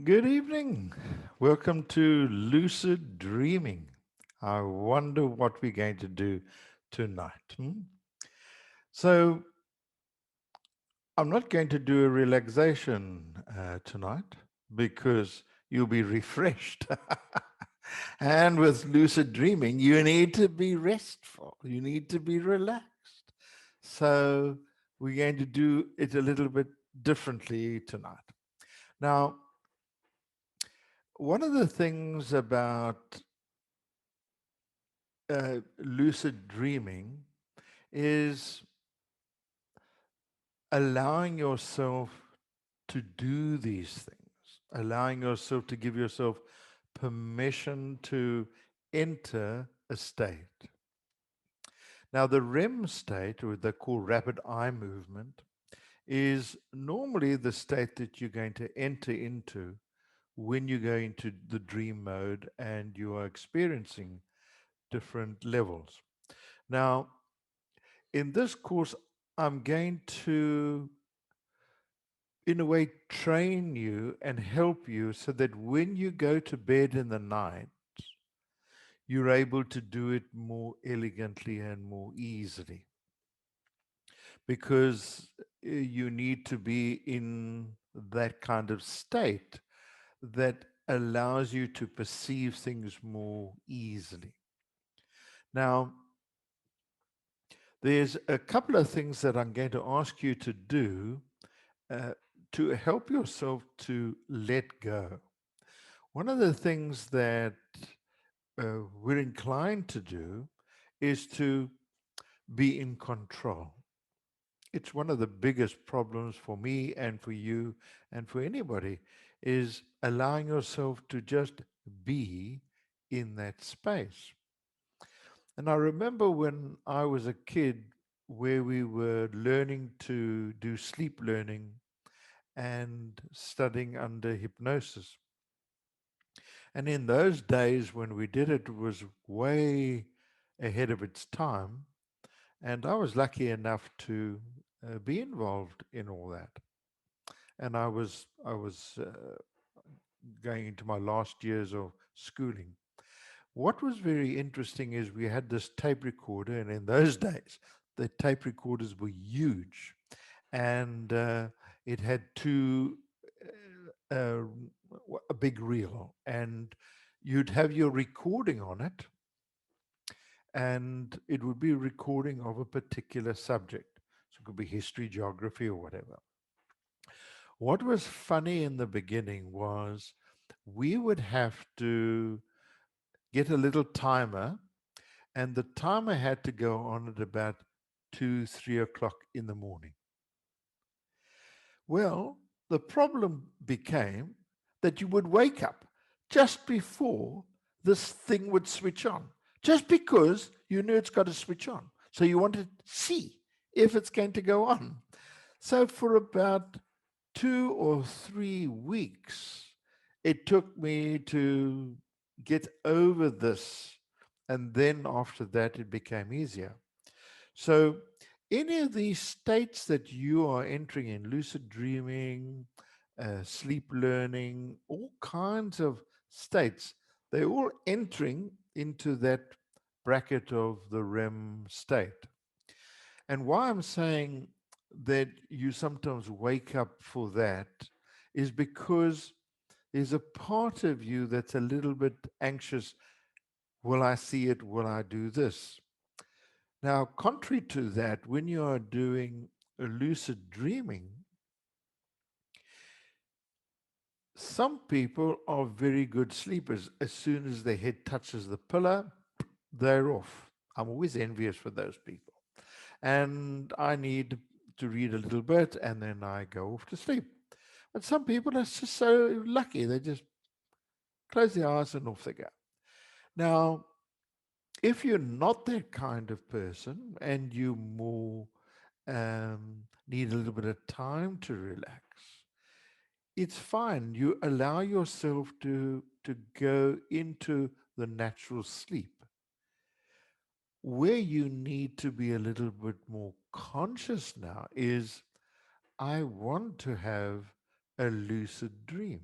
Good evening. Welcome to Lucid Dreaming. I wonder what we're going to do tonight. So, I'm not going to do a relaxation tonight because you'll be refreshed. And with lucid dreaming, you need to be restful, you need to be relaxed. So, we're going to do it a little bit differently tonight. Now, one of the things about lucid dreaming is allowing yourself to do these things, allowing yourself to give yourself permission to enter a state. Now, the REM state, or the called rapid eye movement, is normally the state that you're going to enter into when you go into the dream mode and you are experiencing different levels. Now, in this course, I'm going to, in a way, train you and help you so that when you go to bed in the night, you're able to do it more elegantly and more easily because you need to be in that kind of state that allows you to perceive things more easily. Now, there's a couple of things that I'm going to ask you to do uh, to help yourself to let go. One of the things that we're inclined to do is to be in control. It's one of the biggest problems for me and for you and for anybody is allowing yourself to just be in that space. And I remember when I was a kid where we were learning to do sleep learning and studying under hypnosis. And in those days when we did it, it was way ahead of its time. And I was lucky enough to be involved in all that. And I was going into my last years of schooling. What was very interesting is we had this tape recorder, and in those days, the tape recorders were huge, and it had a big reel, and you'd have your recording on it, and it would be a recording of a particular subject. So it could be history, geography, or whatever. What was funny in the beginning was we would have to get a little timer, and the timer had to go on at about 2, 3 o'clock in the morning. Well, the problem became that you would wake up just before this thing would switch on, just because you knew it's got to switch on. So you wanted to see if it's going to go on. So for about 2 or 3 weeks, it took me to get over this. And then after that, it became easier. So, any of these states that you are entering in, lucid dreaming, sleep learning, all kinds of states, they're all entering into that bracket of the REM state. And why I'm saying that you sometimes wake up for that is because there's a part of you that's a little bit anxious. Will I see it? Will I do this? Now, contrary to that, when you are doing a lucid dreaming, some people are very good sleepers. As soon as their head touches the pillow, they're off. I'm always envious for those people. And I need to read a little bit and then I go off to sleep. But some people are just so lucky. They just close their eyes and off they go. Now, if you're not that kind of person and you more need a little bit of time to relax, it's fine. You allow yourself to go into the natural sleep. Where you need to be a little bit more conscious now is I want to have a lucid dream.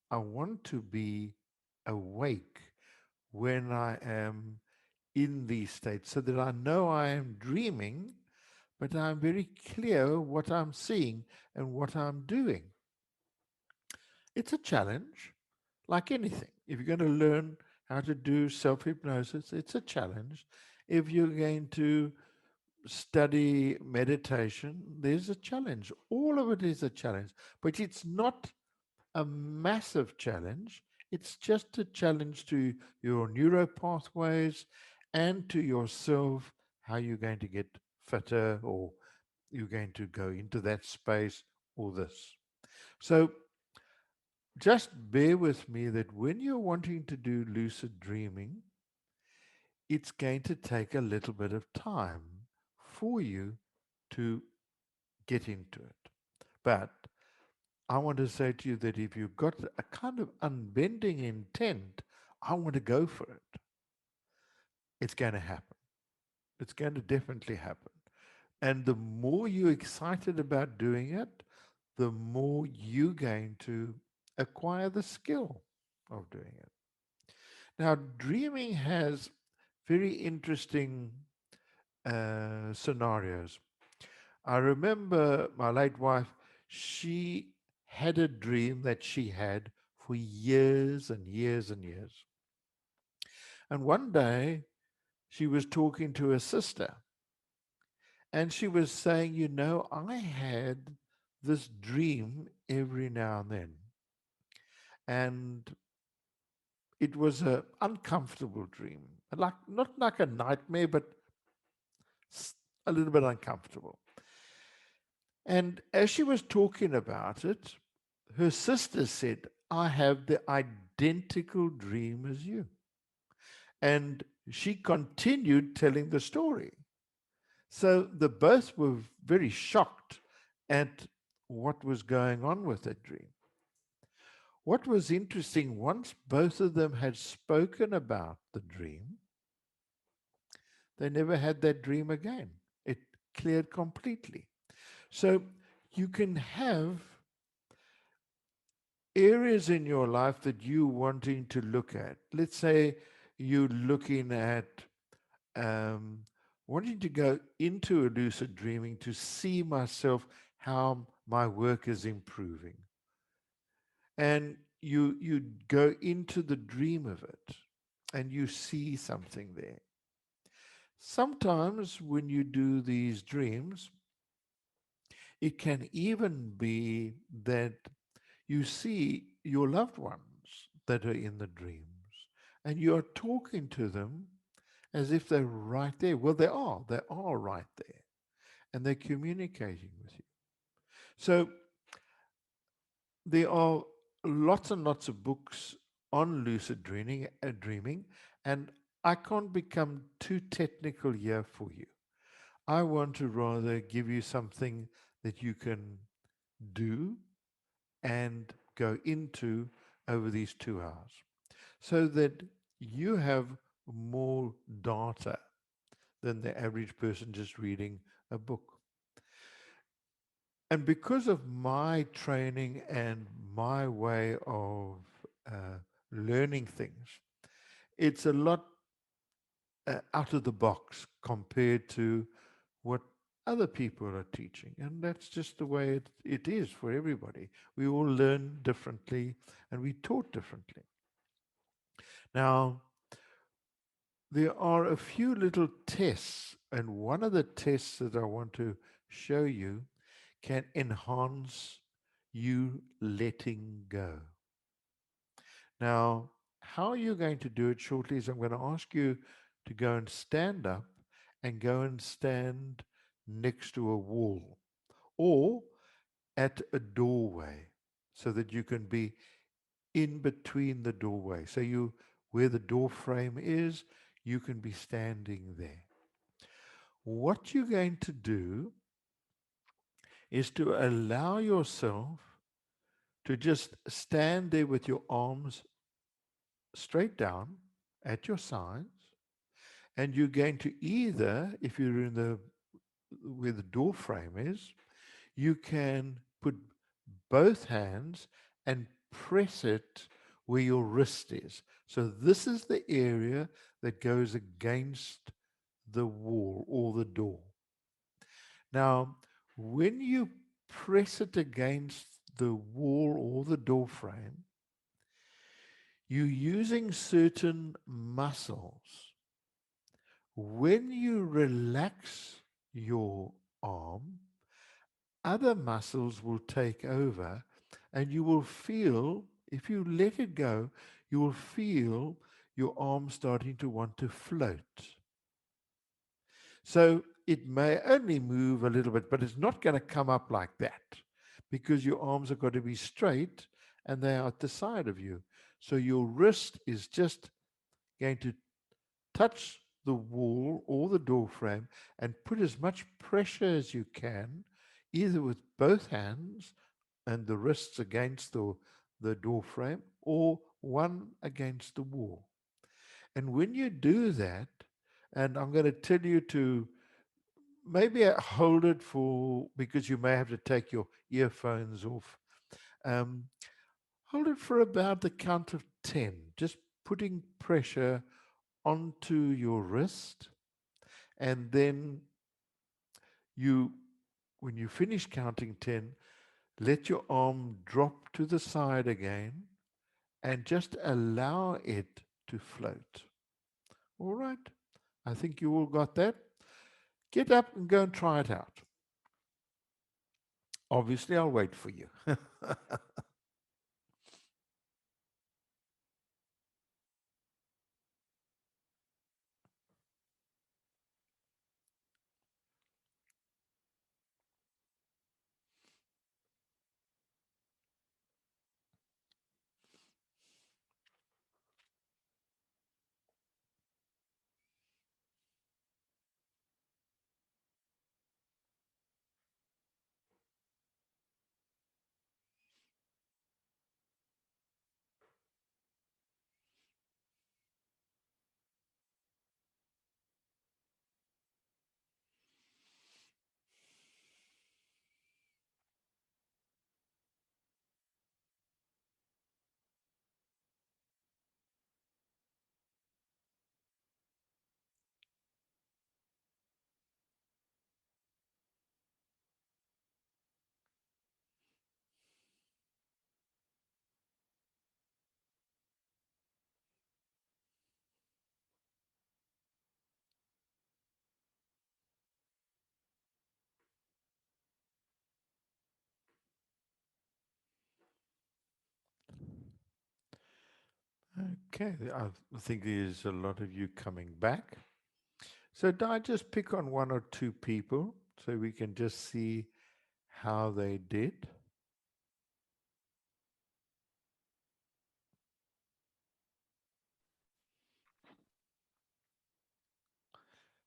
I want to be awake when I am in these states so that I know I am dreaming, but I'm very clear what I'm seeing and what I'm doing. It's a challenge, like anything. If you're going to learn how to do self hypnosis, it's a challenge. If you're going to study meditation, there's a challenge. All of it is a challenge, but it's not a massive challenge. It's just a challenge to your neuro pathways and to yourself, how you're going to get fitter or you're going to go into that space or this. So just bear with me that when you're wanting to do lucid dreaming, it's going to take a little bit of time for you to get into it. But I want to say to you that if you've got a kind of unbending intent, I want to go for it, it's going to happen. It's going to definitely happen. And the more you're excited about doing it, the more you're going to acquire the skill of doing it. Now, dreaming has very interesting scenarios. I remember my late wife, she had a dream that she had for years and years and years. And one day she was talking to her sister and she was saying, you know, I had this dream every now and then. And it was an uncomfortable dream, like not like a nightmare, but a little bit uncomfortable. And as she was talking about it, her sister said, I have the identical dream as you. And she continued telling the story. So the both were very shocked at what was going on with that dream. What was interesting, once both of them had spoken about the dream, they never had that dream again. It cleared completely. So you can have areas in your life that you wanting to look at. Let's say you're looking at um, wanting to go into a lucid dreaming to see myself how my work is improving, and you go into the dream of it, and you see something there. Sometimes when you do these dreams, it can even be that you see your loved ones that are in the dreams and you're talking to them as if they're right there. Well, they are right there and they're communicating with you. So there are lots and lots of books on lucid dreaming, and I can't become too technical here for you. I want to rather give you something that you can do and go into over these 2 hours so that you have more data than the average person just reading a book. And because of my training and my way of uh, learning things, it's a lot out of the box compared to what other people are teaching. And that's just the way it is for everybody. We all learn differently and we taught differently. Now, there are a few little tests, and one of the tests that I want to show you can enhance you letting go. Now, how you're going to do it shortly is I'm going to ask you to go and stand up and go and stand next to a wall or at a doorway so that you can be in between the doorway. So you, where the door frame is, you can be standing there. What you're going to do is to allow yourself to just stand there with your arms straight down at your sides, and you're going to either, if you're in the where the door frame is, you can put both hands and press it where your wrist is. So this is the area that goes against the wall or the door. Now, when you press it against the wall or the door frame, you're using certain muscles. When you relax your arm, other muscles will take over, and you will feel, if you let it go, you will feel your arm starting to want to float. So it may only move a little bit, but it's not going to come up like that because your arms have got to be straight and they are at the side of you. So your wrist is just going to touch the wall or the door frame and put as much pressure as you can, either with both hands and the wrists against the door frame or one against the wall. And when you do that, and I'm going to tell you to maybe hold it for, because you may have to take your earphones off. Hold it for about the count of 10, just putting pressure onto your wrist. And then you, when you finish counting 10, let your arm drop to the side again and just allow it to float. All right. I think you all got that. Get up and go and try it out. Obviously, I'll wait for you. Okay, I think there's a lot of you coming back. So do I just pick on one or two people so we can just see how they did?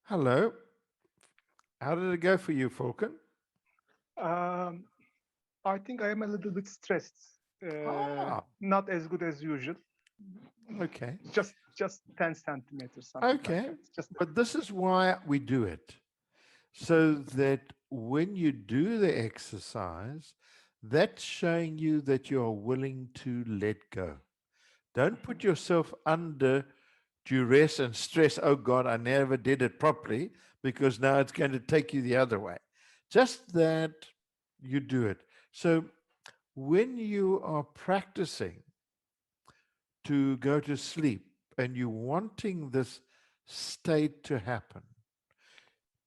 Hello. How did it go for you, Falcon? Um, I think I am a little bit stressed. Ah, Not as good as usual. okay. Just 10 centimeters, something like Okay. that. Just But this is why we do it. So that when you do the exercise, that's showing you that you are willing to let go. Don't put yourself under duress and stress. Oh God, I never did it properly, because now it's going to take you the other way. Just that you do it. So when you are practicing to go to sleep and you're wanting this state to happen,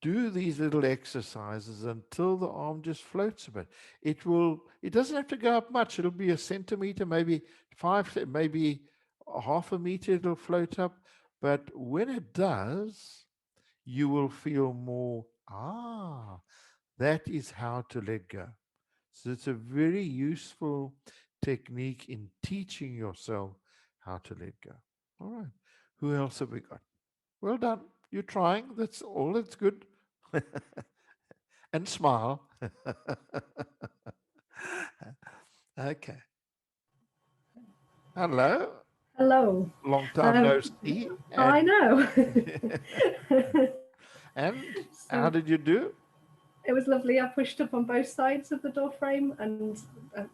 do these little exercises until the arm just floats a bit. It doesn't have to go up much. It'll be a centimeter, maybe maybe a half a meter, it'll float up. But when it does, you will feel more, that is how to let go. So it's a very useful technique in teaching yourself how to let go. All right. Who else have we got? Well done. You're trying. That's all. That's good. And smile. Okay. Hello. Hello. Long time no Yeah, see. I And know. and how So did you do? It was lovely. I pushed up on both sides of the door frame and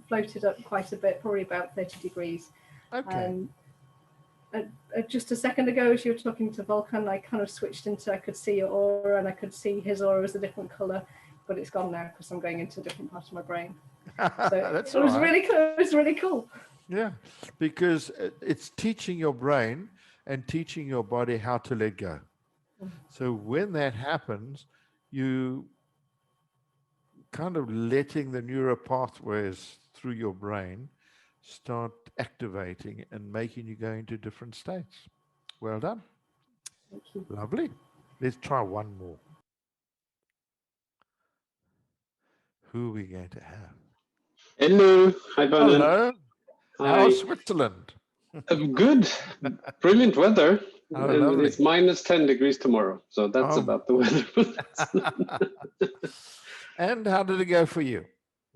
floated up quite a bit, probably about 30 degrees. Okay. And just a second ago, as you were talking to Volkan, I kind of switched into I could see your aura and I could see his aura as a different color, but it's gone now because I'm going into a different part of my brain. So That's it all was right. really cool. It was really cool. Yeah, because it's teaching your brain and teaching your body how to let go. So when that happens, you kind of letting the neural pathways through your brain start activating and making you go into different states. Well done. Thank you. Lovely. Let's try one more. Who are we going to have? Hello. Hi, Vernon. Hello. Hi. How's Switzerland? Good. Brilliant weather. Oh, And lovely. it's minus 10 degrees tomorrow. So that's Oh. about the weather. And how did it go for you?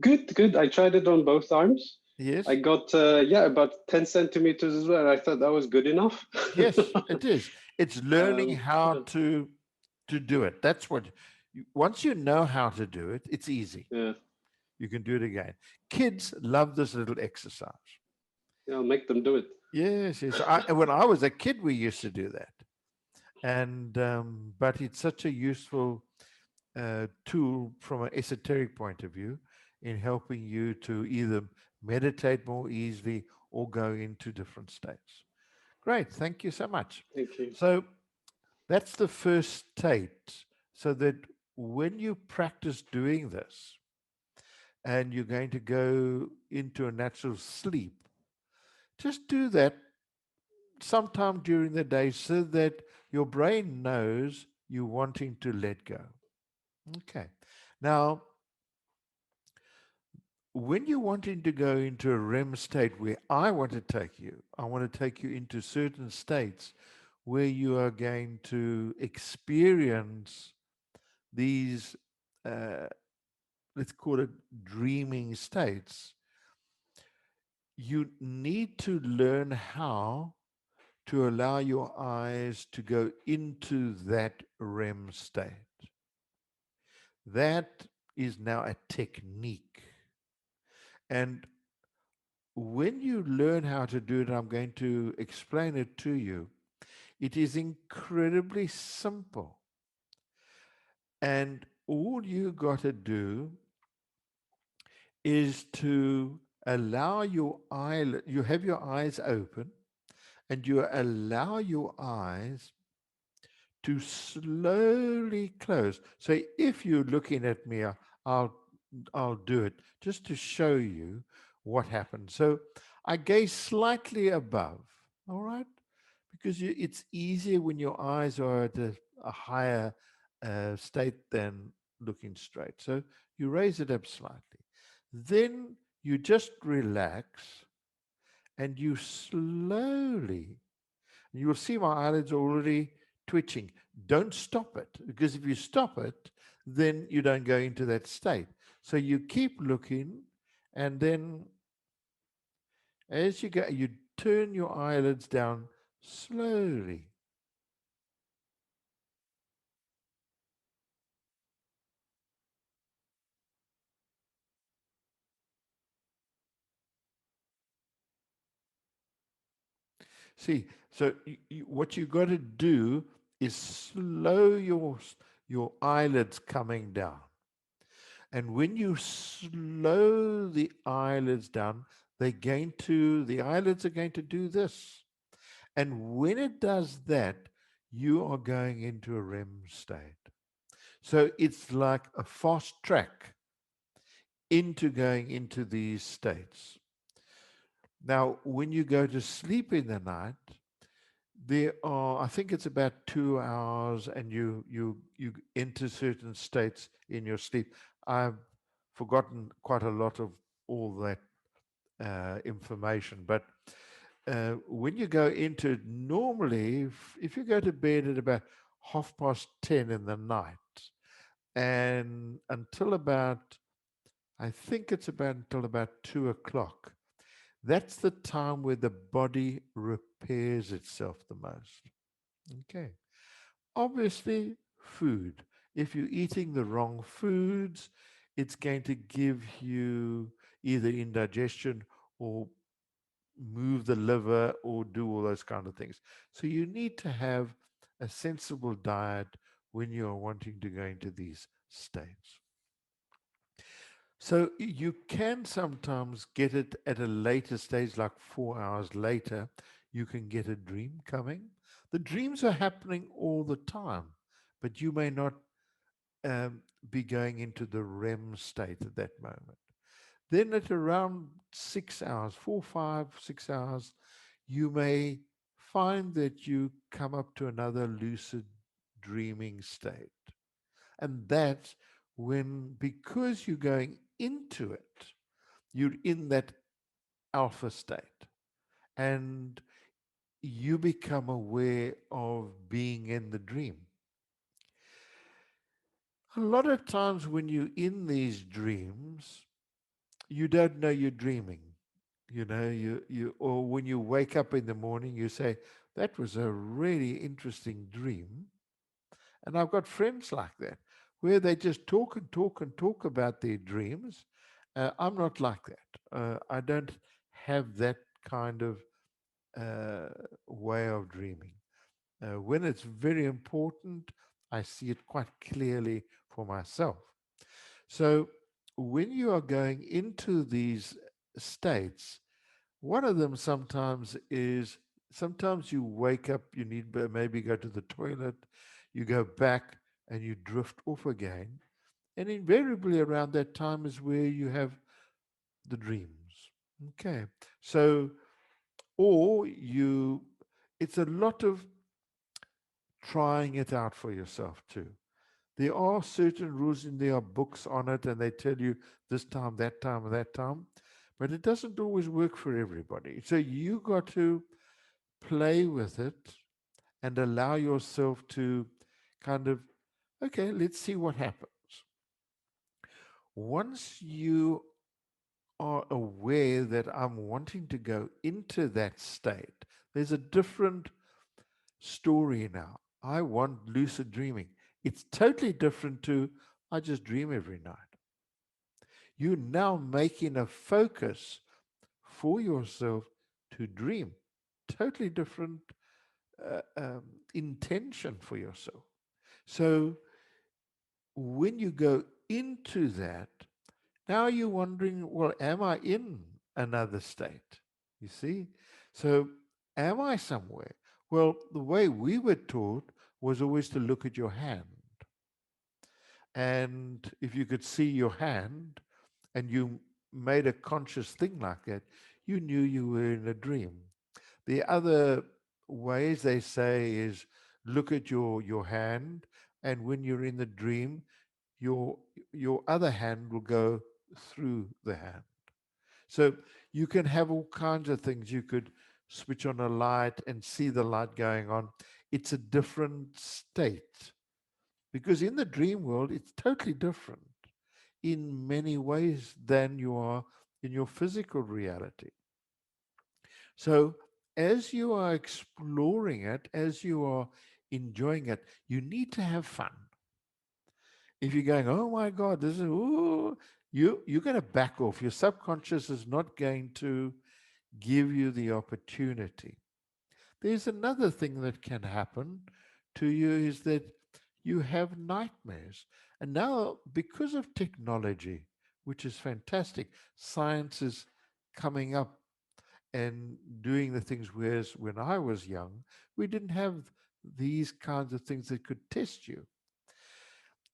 Good, good. I tried it on both arms. Yes. I got, about 10 centimeters as well. I thought that was good enough. Yes, it is. It's learning how Yeah. to do it. That's what once you know how to do it, it's easy. Yeah. You can do it again. Kids love this little exercise. Yeah, I'll make them do it. Yes, yes. When I was a kid, we used to do that, and but it's such a useful tool from an esoteric point of view in helping you to either meditate more easily or go into different states. Great, thank you so much. Thank you. So that's the first state, so that when you practice doing this and you're going to go into a natural sleep, just do that sometime during the day so that your brain knows you're wanting to let go. Okay. Now, when you're wanting to go into a REM state where I want to take you, I want to take you into certain states where you are going to experience these, uh, let's call it dreaming states. You need to learn how to allow your eyes to go into that REM state. That is now a technique. And when you learn how to do it, I'm going to explain it to you. It is incredibly simple. And all you got to do is to allow your eyelid, you have your eyes open, and you allow your eyes to slowly close. So if you're looking at me, I'll I'll do it just to show you what happens. So I gaze slightly above, all right? Because it's easier when your eyes are at a higher state than looking straight. So you raise it up slightly. Then you just relax and you slowly, you will see my eyelids already twitching. Don't stop it, because if you stop it, then you don't go into that state. So you keep looking, and then as you go, you turn your eyelids down slowly. See, so what you got to do is slow your eyelids coming down. And when you slow the eyelids down, the eyelids are going to do this. And when it does that, you are going into a REM state. So it's like a fast track into going into these states. Now, when you go to sleep in the night, there are, I think it's about 2 hours, and you enter certain states in your sleep. I've forgotten quite a lot of all that information, but when you go into normally, if you go to bed at about 10:30 in the night, and until about, I think it's about until about 2 o'clock, that's the time where the body repairs itself the most. Okay. Obviously, food. If you're eating the wrong foods, it's going to give you either indigestion or move the liver or do all those kind of things. So you need to have a sensible diet when you're wanting to go into these states. So you can sometimes get it at a later stage, like 4 hours later, you can get a dream coming. The dreams are happening all the time, but you may not um, be going into the REM state at that moment. Then at around 6 hours, 4, 5, 6 hours, you may find that you come up to another lucid dreaming state. And that's when, because you're going into it, you're in that alpha state and you become aware of being in the dream. A lot of times when you're in these dreams, you don't know you're dreaming. You know, or when you wake up in the morning, you say, that was a really interesting dream. And I've got friends like that, where they just talk and talk and talk about their dreams. I'm not like that. I don't have that kind of way of dreaming. When it's very important, I see it quite clearly for myself. So when you are going into these states, one of them sometimes is, sometimes you wake up, you need maybe go to the toilet, you go back and you drift off again. And invariably around that time is where you have the dreams. Okay. So, or you, it's a lot of trying it out for yourself too. There are certain rules and there are books on it and they tell you this time, that time, and that time, but it doesn't always work for everybody. So you got to play with it and allow yourself to kind of, okay, let's see what happens. Once you are aware that I'm wanting to go into that state, there's a different story now. I want lucid dreaming. It's totally different to I just dream every night. You're now making a focus for yourself to dream. Totally different intention for yourself. So when you go into that, now you're wondering, well, am I in another state? You see? So am I somewhere? Well, the way we were taught was always to look at your hand. And if you could see your hand and you made a conscious thing like that, you knew you were in a dream. The other ways they say is look at your hand, and when you're in the dream, your your other hand will go through the hand. So you can have all kinds of things. You could switch on a light and see the light going on. It's a different state because in the dream world, it's totally different in many ways than you are in your physical reality. So as you are exploring it, as you are enjoying it, you need to have fun. If you're going, oh my God, this is, ooh, you're going to back off. Your subconscious is not going to give you the opportunity. There's another thing that can happen to you is that you have nightmares. And now, because of technology, which is fantastic, science is coming up and doing the things, whereas when I was young, we didn't have these kinds of things that could test you.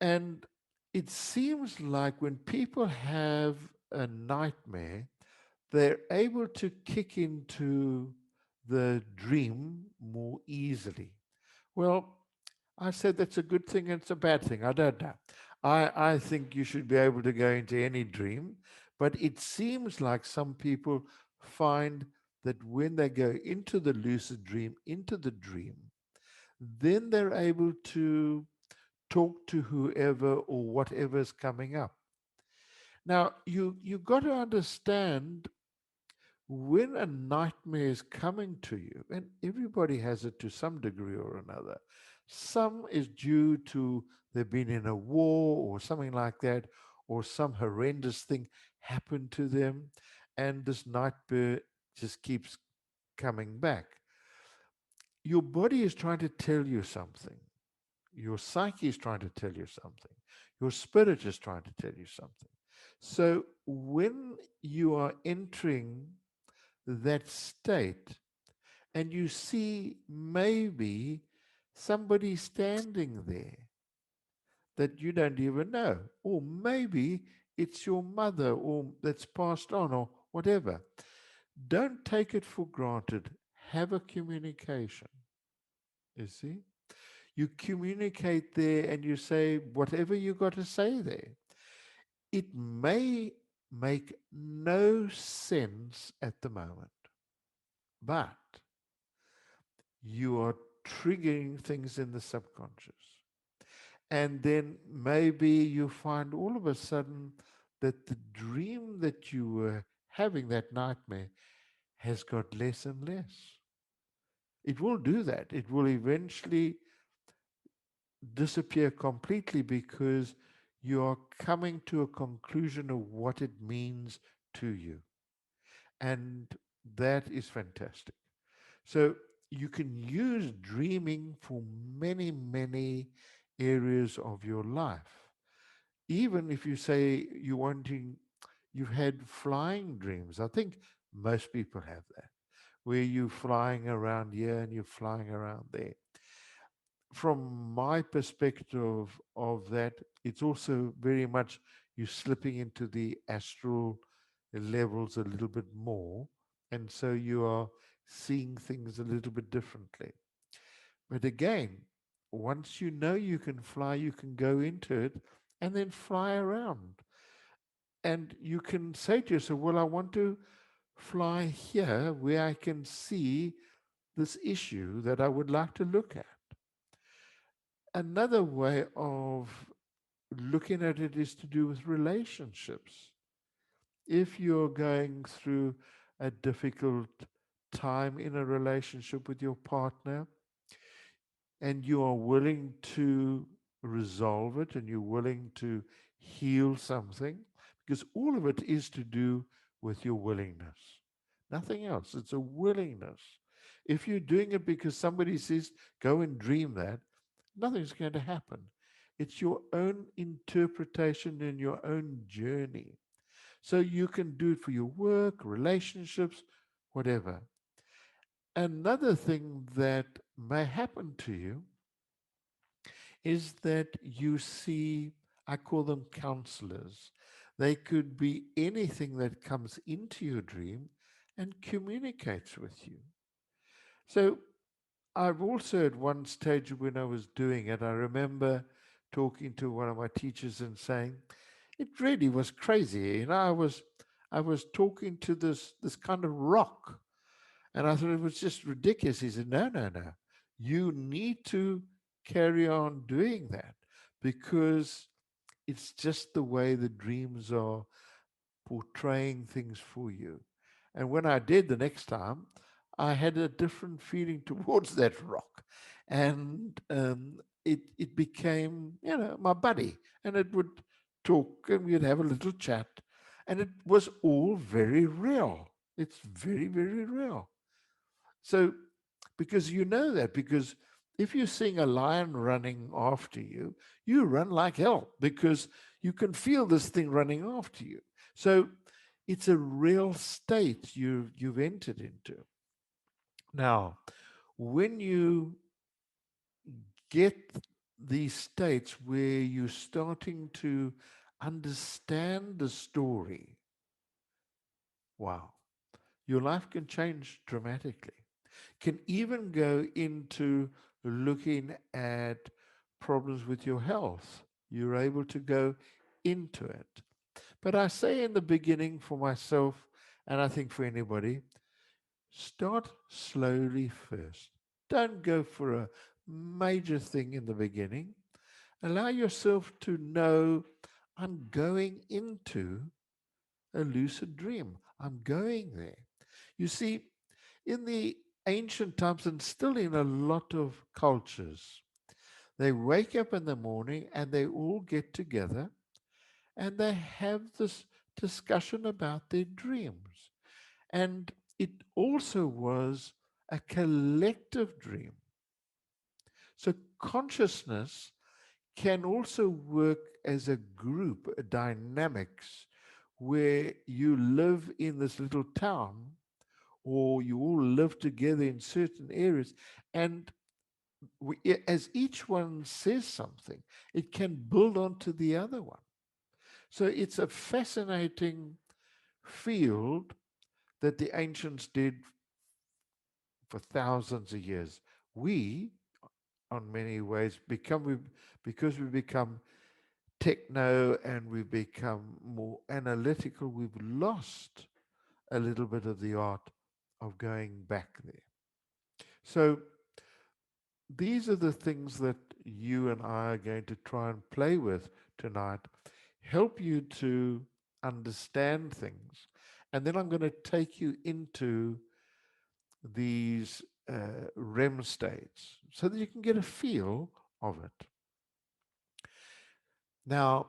And it seems like when people have a nightmare, they're able to kick into the dream more easily. Well, I said that's a good thing and it's a bad thing. I don't know. I think you should be able to go into any dream, but it seems like some people find that when they go into the lucid dream, into the dream, then they're able to talk to whoever or whatever is coming up. Now, you got to understand when a nightmare is coming to you, and everybody has it to some degree or another, some is due to they've been in a war or something like that, or some horrendous thing happened to them, and this nightmare just keeps coming back. Your body is trying to tell you something. Your psyche is trying to tell you something. Your spirit is trying to tell you something. So when you are entering that state and you see maybe somebody standing there that you don't even know, or maybe it's your mother or that's passed on or whatever, don't take it for granted. Have a communication. You see? You communicate there and you say whatever you got to say there. It may make no sense at the moment, but you are triggering things in the subconscious. And then maybe you find all of a sudden that the dream that you were having, that nightmare, has got less and less. It will do that. It will eventually disappear completely because you are coming to a conclusion of what it means to you. And that is fantastic. So you can use dreaming for many, many areas of your life. Even if you say you've had flying dreams. I think most people have that, where you're flying around here and you're flying around there. From my perspective of that, it's also very much you slipping into the astral levels a little bit more. And so you are seeing things a little bit differently. But again, once you know you can fly, you can go into it and then fly around. And you can say to yourself, well, I want to fly here where I can see this issue that I would like to look at. Another way of looking at it is to do with relationships. If you're going through a difficult time in a relationship with your partner and you are willing to resolve it and you're willing to heal something, because all of it is to do with your willingness. Nothing else. It's a willingness. If you're doing it because somebody says, go and dream that, nothing's going to happen. It's your own interpretation and your own journey. So you can do it for your work, relationships, whatever. Another thing that may happen to you is that you see, I call them counselors. They could be anything that comes into your dream and communicates with you. So I've also at one stage when I was doing it, I remember talking to one of my teachers and saying, it really was crazy. I was talking to this kind of rock. And I thought it was just ridiculous. He said, no, no, no. You need to carry on doing that because it's just the way the dreams are portraying things for you. And when I did the next time, I had a different feeling towards that rock. And it became, my buddy. And it would talk and we'd have a little chat. And it was all very real. It's very, very real. So, because you know that, because if you're seeing a lion running after you, you run like hell because you can feel this thing running after you. So it's a real state you've entered into. Now, when you get these states where you're starting to understand the story, wow, your life can change dramatically. Can even go into looking at problems with your health. You're able to go into it. But I say in the beginning for myself, and I think for anybody, start slowly first. Don't go for a major thing in the beginning. Allow yourself to know I'm going into a lucid dream. I'm going there. You see, in the ancient times and still in a lot of cultures, They wake up in the morning and they all get together and they have this discussion about their dreams. And it also was a collective dream. So consciousness can also work as a group, a dynamics, where you live in this little town or you all live together in certain areas. And as each one says something, it can build onto the other one. So it's a fascinating field that the ancients did for thousands of years. We, on many ways, because we become techno and we become more analytical, we've lost a little bit of the art of going back there. So these are the things that you and I are going to try and play with tonight, help you to understand things. And then I'm going to take you into these REM states so that you can get a feel of it. Now,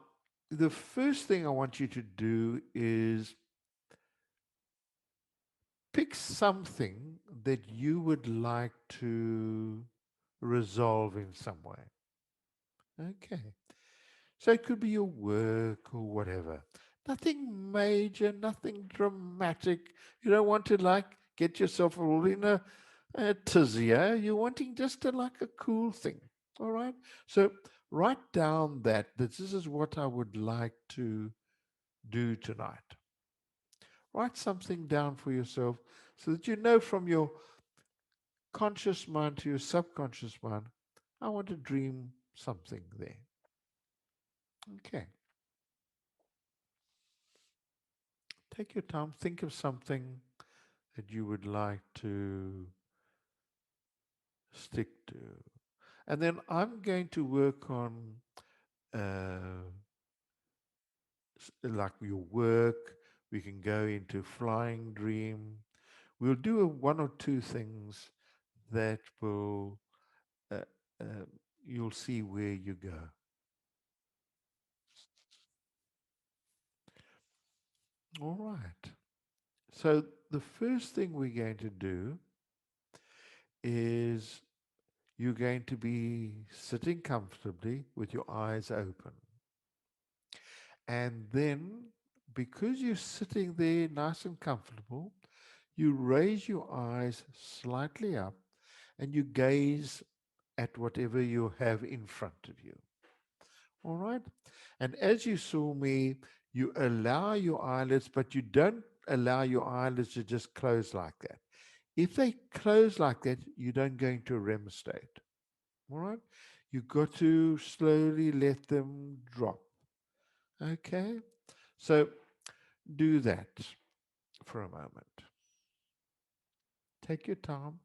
the first thing I want you to do is pick something that you would like to resolve in some way. Okay. So it could be your work or whatever. Nothing major, nothing dramatic. You don't want to get yourself all in a tizzy. You're wanting just a cool thing. All right. So write down that this is what I would like to do tonight. Write something down for yourself so that you know from your conscious mind to your subconscious mind, I want to dream something there. Okay. Take your time, think of something that you would like to stick to. And then I'm going to work on like your work. We can go into flying dream. We'll do one or two things that will, uh, uh, you'll see where you go. All right. So the first thing we're going to do is you're going to be sitting comfortably with your eyes open. And then, because you're sitting there nice and comfortable, you raise your eyes slightly up and you gaze at whatever you have in front of you. All right? And as you saw me, you allow your eyelids, but you don't allow your eyelids to just close like that. If they close like that, you don't go into a REM state. All right? You've got to slowly let them drop. Okay? So do that for a moment. Take your time.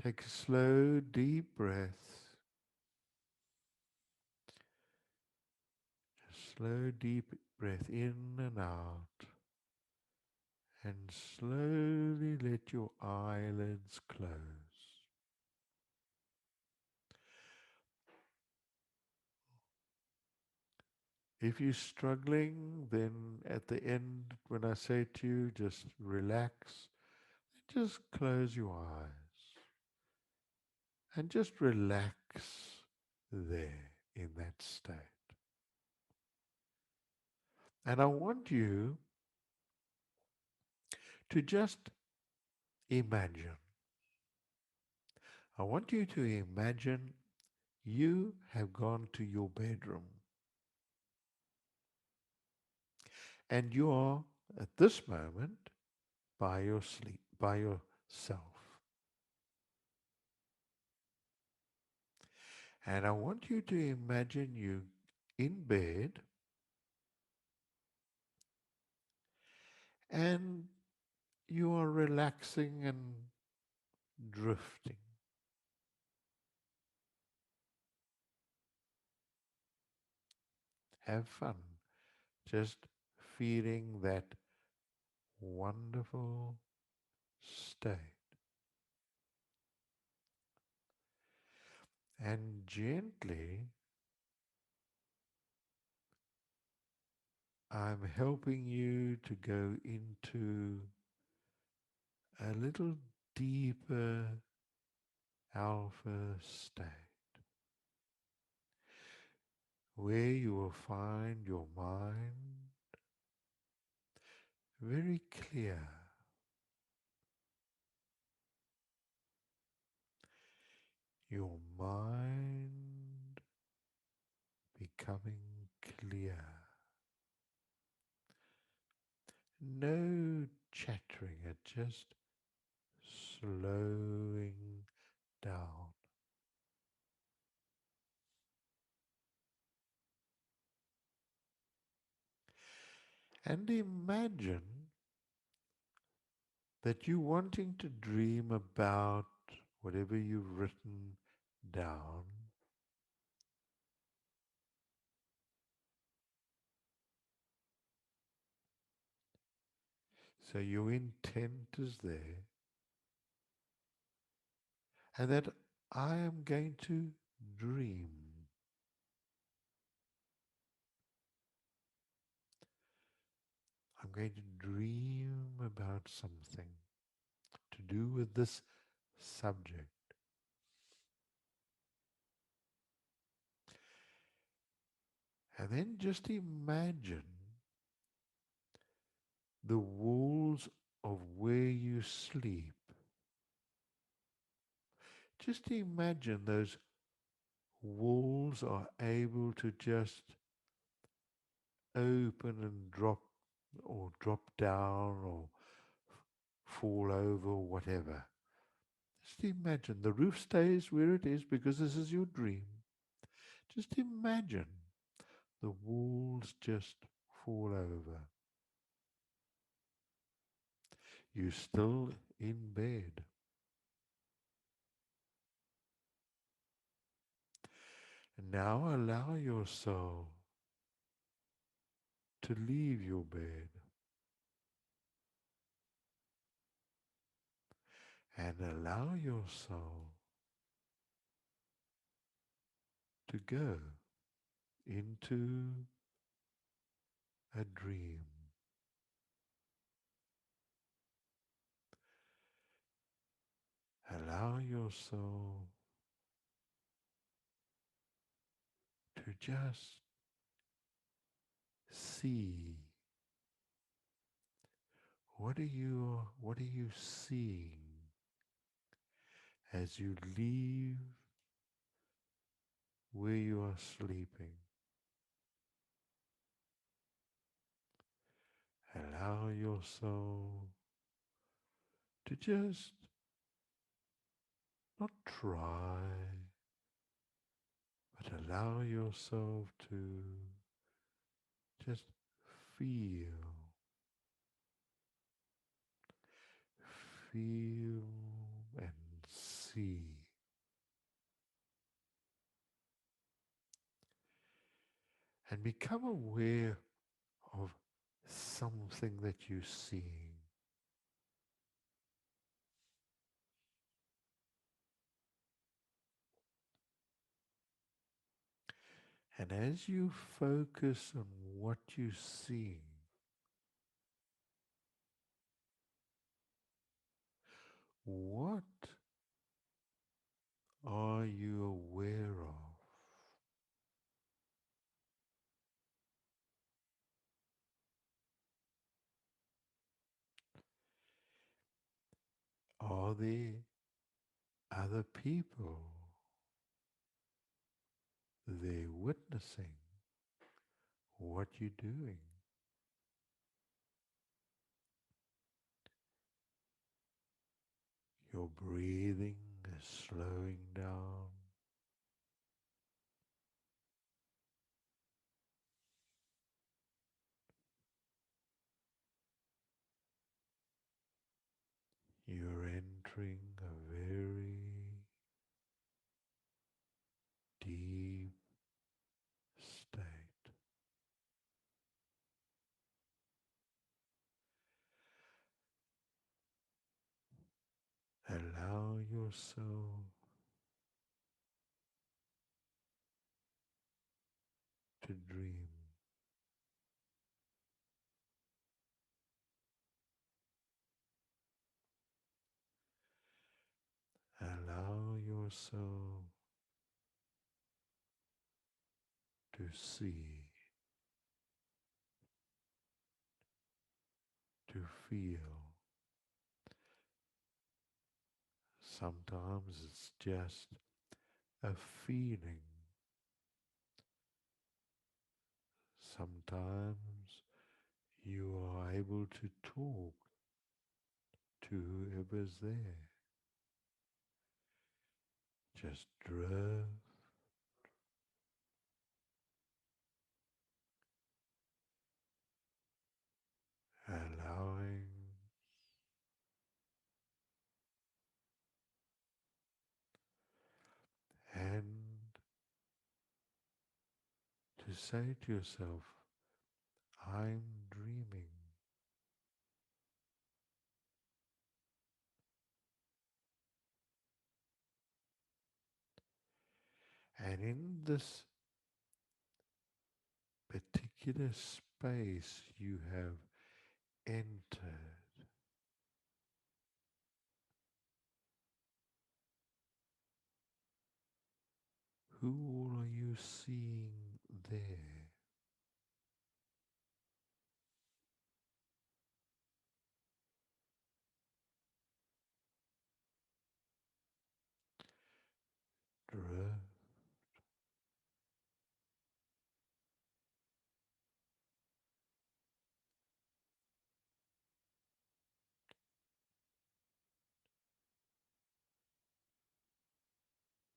Take a slow, deep breath. Slow, deep breath in and out. And slowly let your eyelids close. If you're struggling, then at the end, when I say to you, just relax, just close your eyes and just relax there in that state. And I want you to just imagine. I want you to imagine you have gone to your bedroom and you are at this moment by yourself. And I want you to imagine you in bed and you are relaxing and drifting. Have fun. Just feeling that wonderful state. And gently, I'm helping you to go into a little deeper alpha state where you will find your mind very clear, your mind becoming clear. No chattering, it just slowing down. And imagine that you're wanting to dream about whatever you've written down. So your intent is there, and that I am going to dream. I'm going to dream about something to do with this subject. And then just imagine the walls of where you sleep. Just imagine those walls are able to just open and drop, or drop down, or fall over, or whatever. Just imagine the roof stays where it is because this is your dream. Just imagine the walls just fall over. You're still in bed. And now allow yourself to leave your bed and allow yourself to go into a dream. Allow yourself to just see. What are you seeing as you leave where you are sleeping? Allow yourself to just not try, but allow yourself to just feel, feel and see. And become aware of something that you're seeing. And as you focus on what you're seeing, what are you aware of? Are there other people there witnessing what you're doing? Your breathing is slowing down. You're entering a very deep state. Allow yourself to dream. Allow yourself to see, to feel. Sometimes it's just a feeling. Sometimes you are able to talk to whoever's there. Just drift, allowing and to say to yourself, I'm dreaming. And in this particular space you have entered, who all are you seeing there? Drift,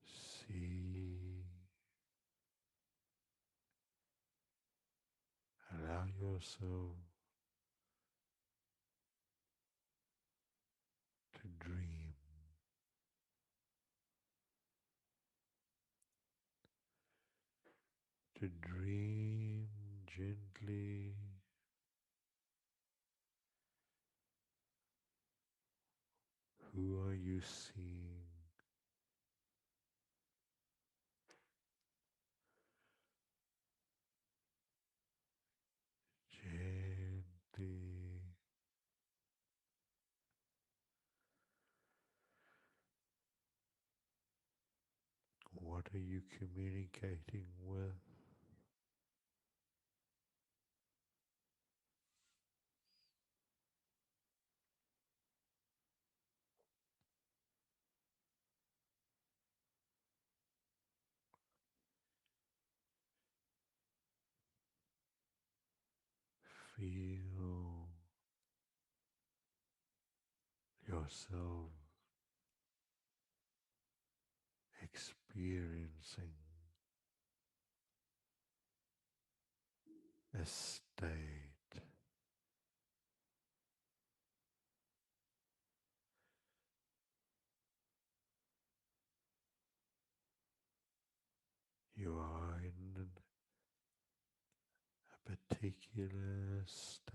see, allow yourself to dream, to dream gently. Who are you seeing? Gently. What are you communicating with? Feel yourself experiencing a state. You are in a particular state,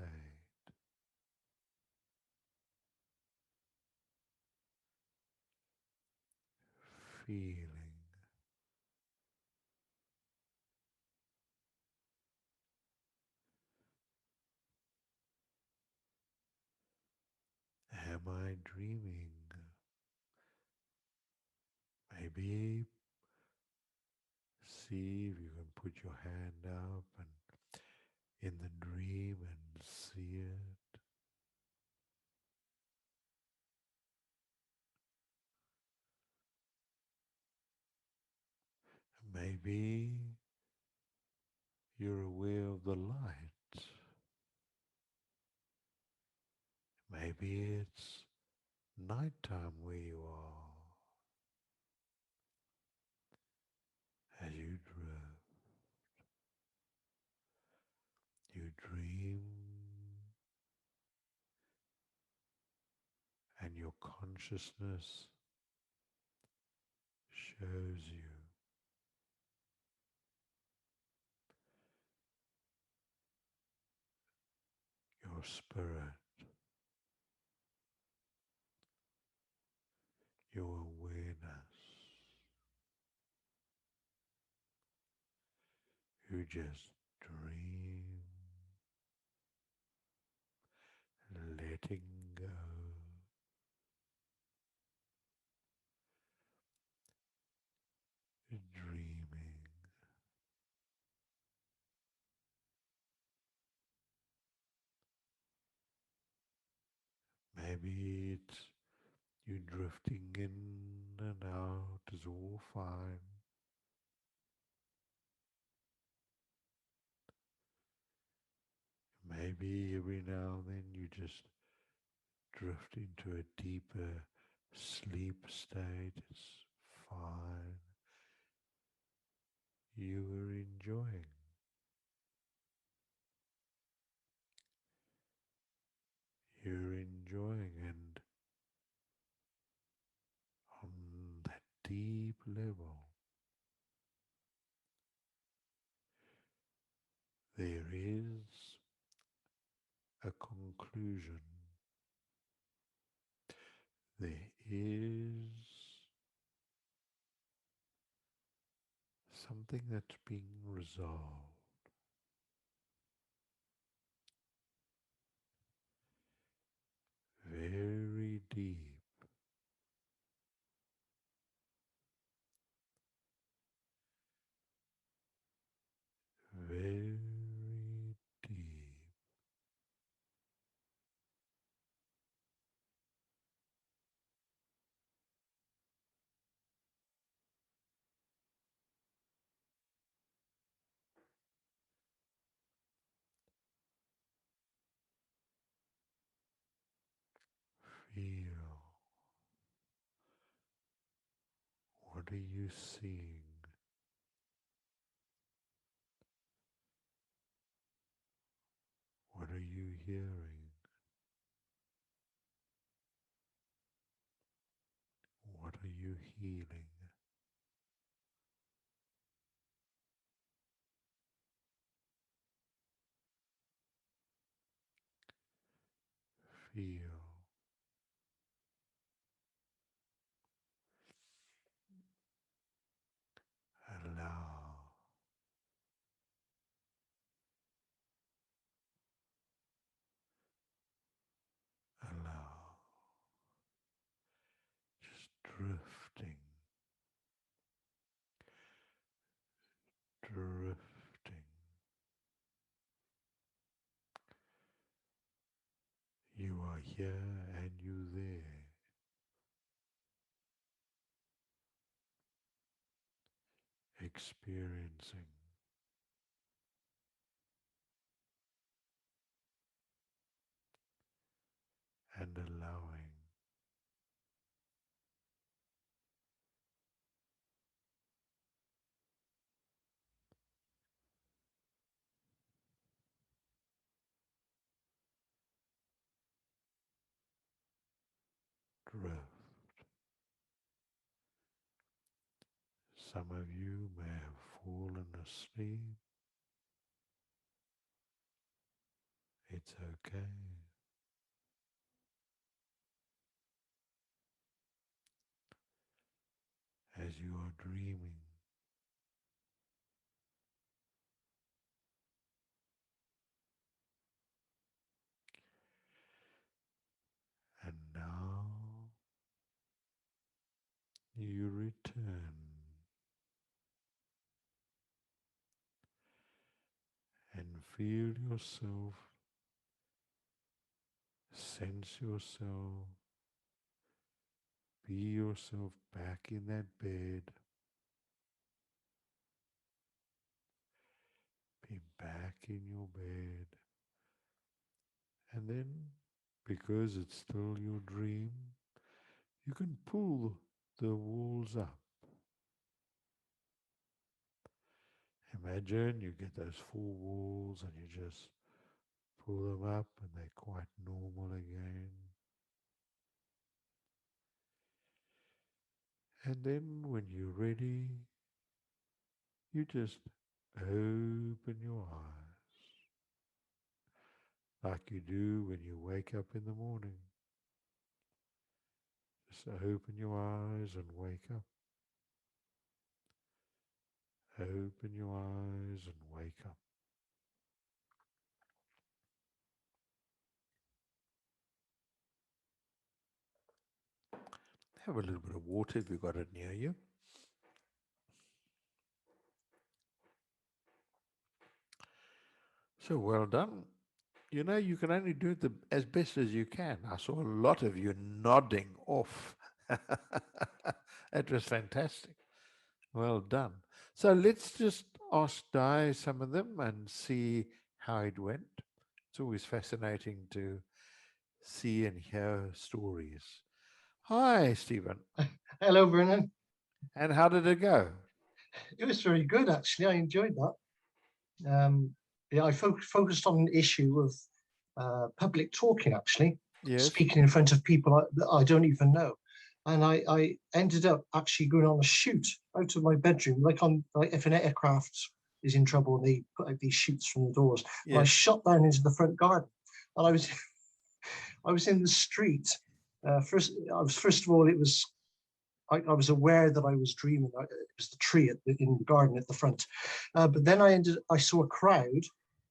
feeling. Am I dreaming? Maybe see if you can put your hand up and in the dream and see it. Maybe you're aware of the light. Maybe it's nighttime where you are as you drift. You dream and your consciousness shows you your spirit, your awareness, You just dream, letting go, dreaming. Maybe it's you drifting in and out is all fine. Maybe every now and then you just drift into a deeper sleep state. It's fine. You are enjoying. You're enjoying, and on that deep level, there is a conclusion. There is something that's being resolved. Very deep, very deep. Feel. What are you seeing? What are you hearing? What are you healing? Feel. Allow. Allow. Just drifting. Drifting. You are here and you there. Experiencing and allowing. Drift. Some of you may have fallen asleep. It's okay. As you are dreaming, and now you return and feel yourself, sense yourself, be yourself back in that bed, be back in your bed, and then because it's still your dream, you can pull the walls up. Imagine you get those four walls and you just pull them up and they're quite normal again. And then when you're ready, you just open your eyes like you do when you wake up in the morning. Just open your eyes and wake up. Open your eyes and wake up. Have a little bit of water if you've got it near you. So well done. You know, you can only do it as best as you can. I saw a lot of you nodding off. It was fantastic. Well done. So let's just ask Di some of them and see how it went. It's always fascinating to see and hear stories. Hi, Stephen. Hello, Vernon. And how did it go? It was very good, actually. I enjoyed that. Yeah, I focused on an issue of public talking, actually, Yes. speaking in front of people that I don't even know. And I ended up actually going on a shoot out of my bedroom, like if an aircraft is in trouble, they put out these shoots from the doors. Yes. And I shot down into the front garden, and I was in the street. First of all, it was. I was aware that I was dreaming. It was the tree in the garden at the front. But then I saw a crowd,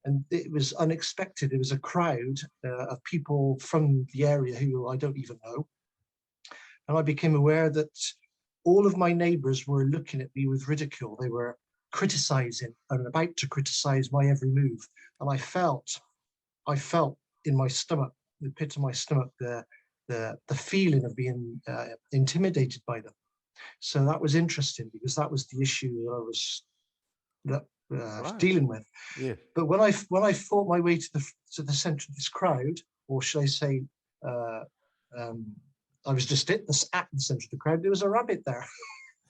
and it was unexpected. It was a crowd of people from the area who I don't even know. And I became aware that all of my neighbors were looking at me with ridicule. They were criticizing and about to criticize my every move. And I felt in my stomach, the pit of my stomach, the feeling of being intimidated by them. So that was interesting, because that was the issue that I was Right. dealing with. Yes. But when I fought my way to the center of this crowd, or should I say, I was just at the center of the crowd, there was a rabbit there.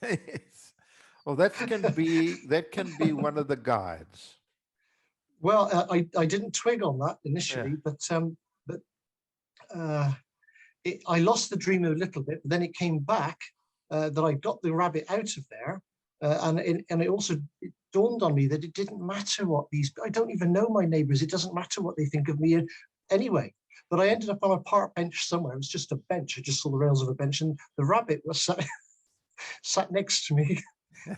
Yes. Well, that can be one of the guides. Well, I didn't twig on that initially, Yeah. but I lost the dream a little bit. But then it came back that I got the rabbit out of there, and it also dawned on me that it didn't matter what I don't even know my neighbors. It doesn't matter what they think of me anyway. But I ended up on a park bench somewhere. It was just a bench. I just saw the rails of a bench, and the rabbit was sat next to me,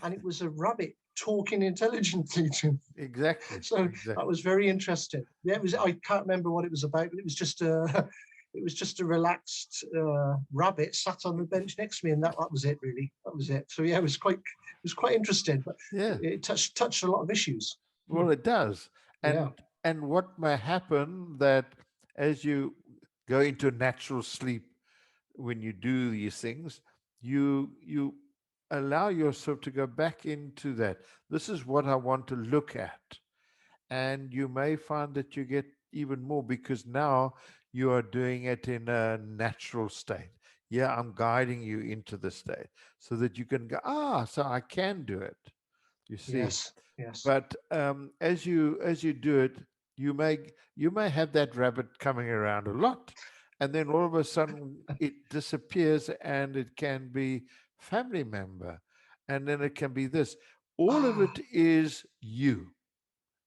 and it was a rabbit talking intelligently to me. Exactly. So exactly. that was very interesting. Yeah, it was. I can't remember what it was about, but it was just a relaxed rabbit sat on the bench next to me, and that was it, really. That was it. So yeah, it was quite interesting, but Yeah. it touched a lot of issues. Well, it does. Yeah. And what may happen that as you go into natural sleep, when you do these things, you allow yourself to go back into that. This is what I want to look at. And you may find that you get even more, because now you are doing it in a natural state. Yeah, I'm guiding you into the state so that you can go, so I can do it. You see. Yes. Yes. But as you do it, you may have that rabbit coming around a lot, and then all of a sudden it disappears, and it can be family member, and then it can be this. All of it is you.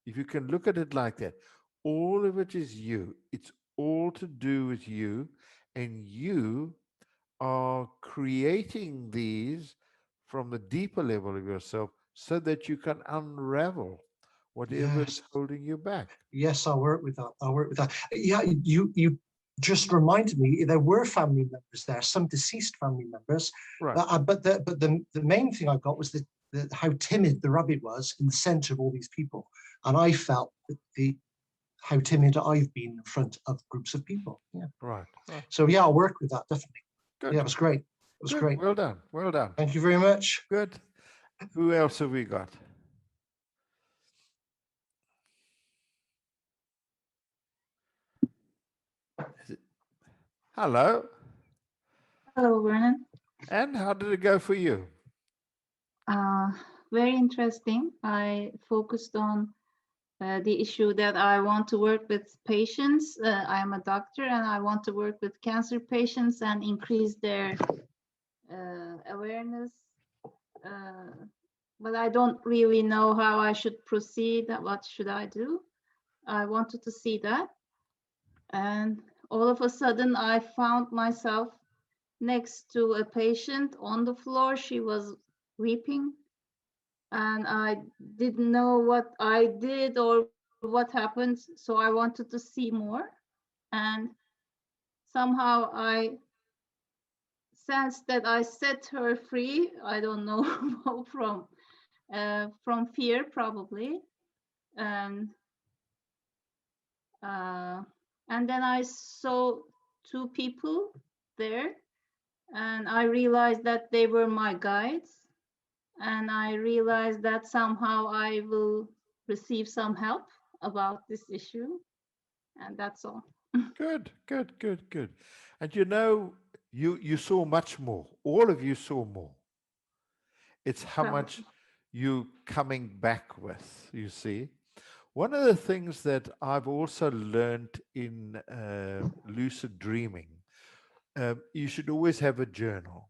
If you can look at it like that, all of it is you. It's all to do with you, and you are creating these from the deeper level of yourself so that you can unravel whatever is holding you back. Yes, I'll work with that. Yeah, you just reminded me there were family members there, some deceased family members. Right. But the main thing I got was how timid the rabbit was in the center of all these people, and I felt how timid I've been in front of groups of people. Yeah. Right. So yeah, I'll work with that, definitely. Good. Yeah, it was great. It was Good. great. Well done. Well done. Thank you very much. Good. Who else have we got? Hello. Hello, Vernon. And how did it go for you? Very interesting. I focused on the issue that I want to work with patients. I am a doctor, and I want to work with cancer patients and increase their awareness. But I don't really know how I should proceed. What should I do? I wanted to see that. And all of a sudden, I found myself next to a patient on the floor. She was weeping. and I didn't know what I did or what happened, so I wanted to see more. And somehow I sensed that I set her free. I don't know from fear probably, and and then I saw two people there, and I realized that they were my guides, and I realized that somehow I will receive some help about this issue, and that's all. Good, good, good, good. And you know, you saw much more. All of you saw more. It's how much Probably. you coming back with, you see. One of the things that I've also learned in lucid dreaming, you should always have a journal.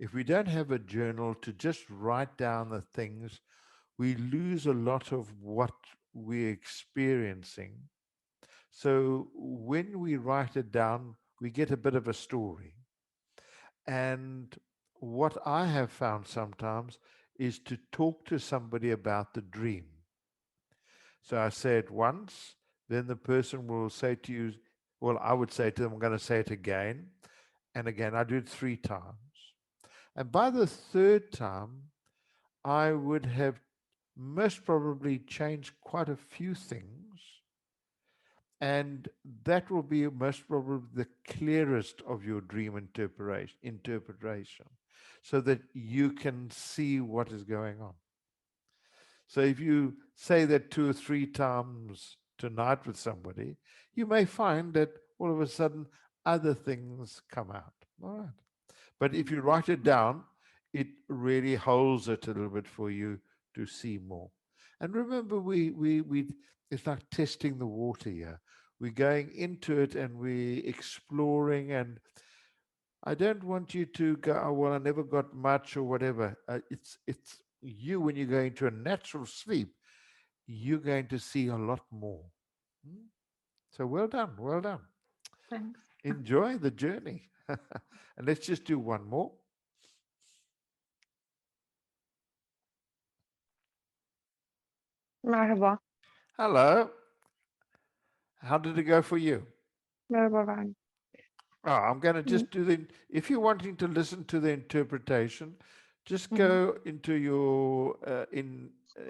If we don't have a journal to just write down the things, we lose a lot of what we're experiencing. So when we write it down, we get a bit of a story. And what I have found sometimes is to talk to somebody about the dream. So I say it once, then the person will say to you, well, I would say to them, I'm going to say it again and again. I do it 3 times. And by the 3rd time, I would have most probably changed quite a few things. And that will be most probably the clearest of your dream interpretation, so that you can see what is going on. So if you say that 2 or 3 times tonight with somebody, you may find that all of a sudden other things come out. All right. But if you write it down, it really holds it a little bit for you to see more. And remember, we it's like testing the water here. We're going into it and we're exploring. And I don't want you to go, oh, well, I never got much or whatever. It's you, when you go into a natural sleep, you're going to see a lot more. Hmm? So well done, well done. Thanks. Enjoy the journey. And let's just do one more. Merhaba. Hello. How did it go for you? Merhaba Vernon. Oh, I'm going to Mm, just do if you're wanting to listen to the interpretation, just hı hı. go into your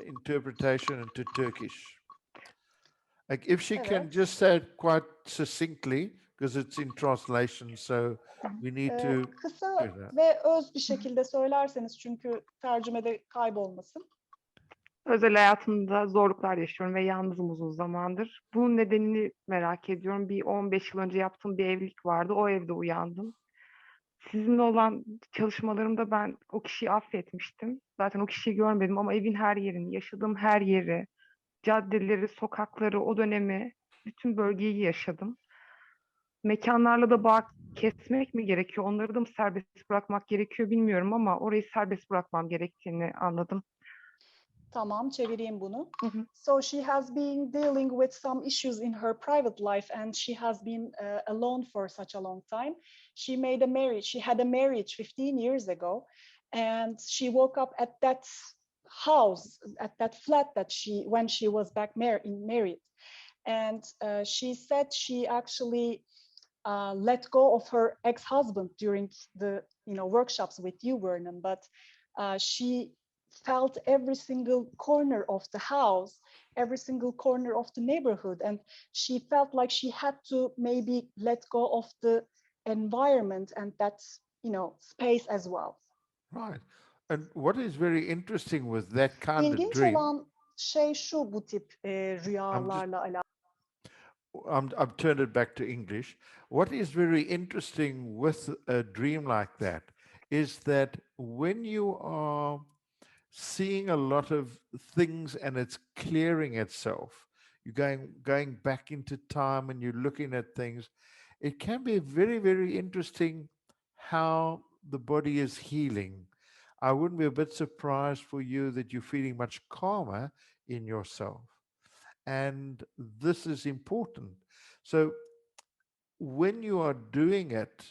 interpretation into Turkish. Like if she can Evet. just say it quite succinctly, because it's in translation, so we need to do Kısa that. ve öz bir şekilde söylerseniz çünkü tercümede kaybolmasın. Özel hayatımda zorluklar yaşıyorum ve yalnızım uzun zamandır. Bunun nedenini merak ediyorum. Bir 15 yıl önce yaptığım bir evlilik vardı. O evde uyandım. Sizinle olan çalışmalarımda ben o kişiyi affetmiştim. Zaten o kişiyi görmedim ama evin her yerini, yaşadığım her yeri, caddeleri, sokakları, o dönemi, bütün bölgeyi yaşadım. Mekanlarla da bağ kesmek mi gerekiyor? Onları da mı serbest bırakmak gerekiyor bilmiyorum ama orayı serbest bırakmam gerektiğini anladım. Tamam, çevireyim bunu. Hı hı. So she has been dealing with some issues in her private life and she has been alone for such a long time. She made a marriage. She had a marriage 15 years ago and she woke up at that house, at that flat that when she was back married. And she said she actually let go of her ex-husband during the workshops with you, Vernon, but she felt every single corner of the house, every single corner of the neighborhood, and she felt like she had to maybe let go of the environment and that space as well. Right. And what is very interesting with that kind of İlginç dream, olan şey şu, bu tip I'm just rüyalarla alakalı. I've turned it back to English. What is very interesting with a dream like that is that when you are seeing a lot of things and it's clearing itself, you're going back into time and you're looking at things, it can be very, very interesting how the body is healing. I wouldn't be a bit surprised for you that you're feeling much calmer in yourself. And this is important. So when you are doing it,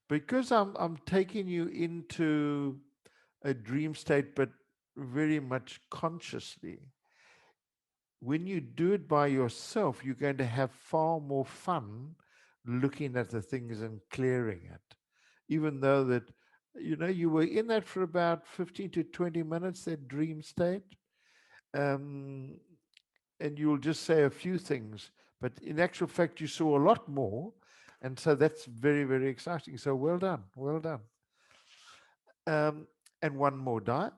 because I'm taking you into a dream state, but very much consciously. When you do it by yourself, you're going to have far more fun looking at the things and clearing it. Even though that, you were in that for about 15 to 20 minutes, that dream state. Um, and you'll just say a few things, but in actual fact, you saw a lot more. And so that's very, very exciting. So well done. Well done. And one more die,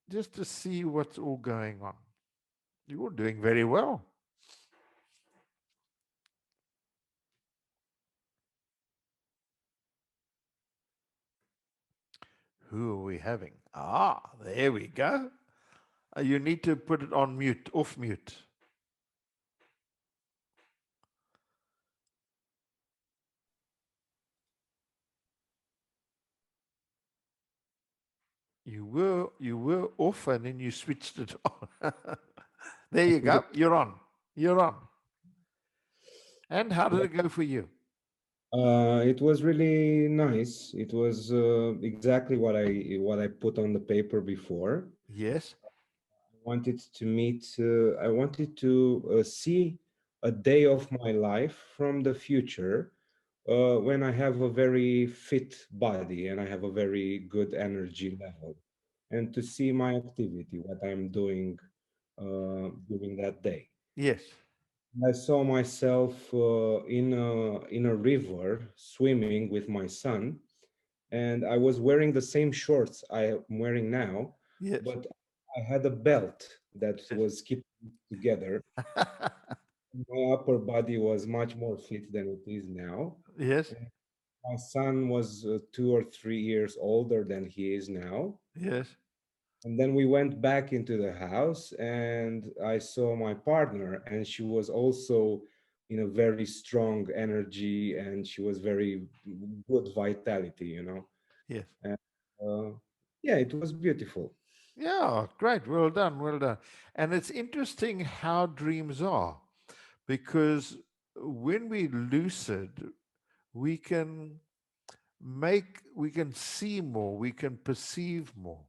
just to see what's all going on. You're doing very well. Who are we having? Ah, there we go. You need to put it on mute, off mute. You were off and then you switched it on. There you go. You're on. You're on. And how did it go for you? It was really nice. It was exactly what I put on the paper before. Yes. I wanted to see a day of my life from the future when I have a very fit body and I have a very good energy level, and to see my activity, what I'm doing during that day. Yes. I saw myself in a river swimming with my son, and I was wearing the same shorts I am wearing now, Yes. but I had a belt that Yes. was keeping it together. My upper body was much more fit than it is now. Yes. And my son was 2 or 3 years older than he is now. Yes. And then we went back into the house and I saw my partner, and she was also in a very strong energy and she was very good vitality. Yes. And yeah, it was beautiful. Yeah, great. Well done. Well done. And it's interesting how dreams are, because when we lucid, we can we can see more, we can perceive more.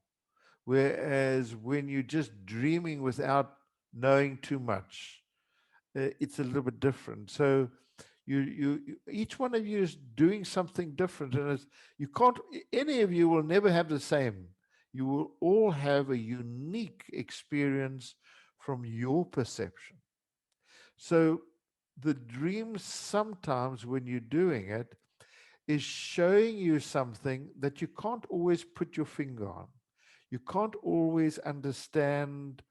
Whereas when you're just dreaming without knowing too much, it's a little bit different. So each one of you is doing something different, and you can't. Any of you will never have the same. You will all have a unique experience from your perception. So the dream sometimes, when you're doing it, is showing you something that you can't always put your finger on. You can't always understand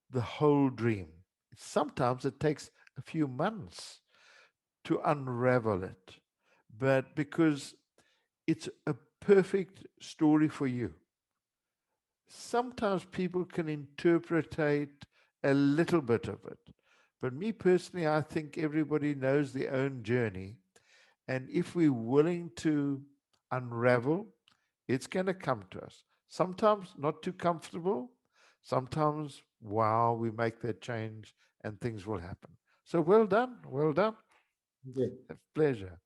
the whole dream. Sometimes it takes a few months to unravel it, but because it's a perfect story for you. Sometimes people can interpretate a little bit of it, but me personally, I think everybody knows their own journey. And if we're willing to unravel, it's going to come to us. Sometimes not too comfortable. Sometimes, wow, we make that change and things will happen. So well done. Well done. Okay. A pleasure.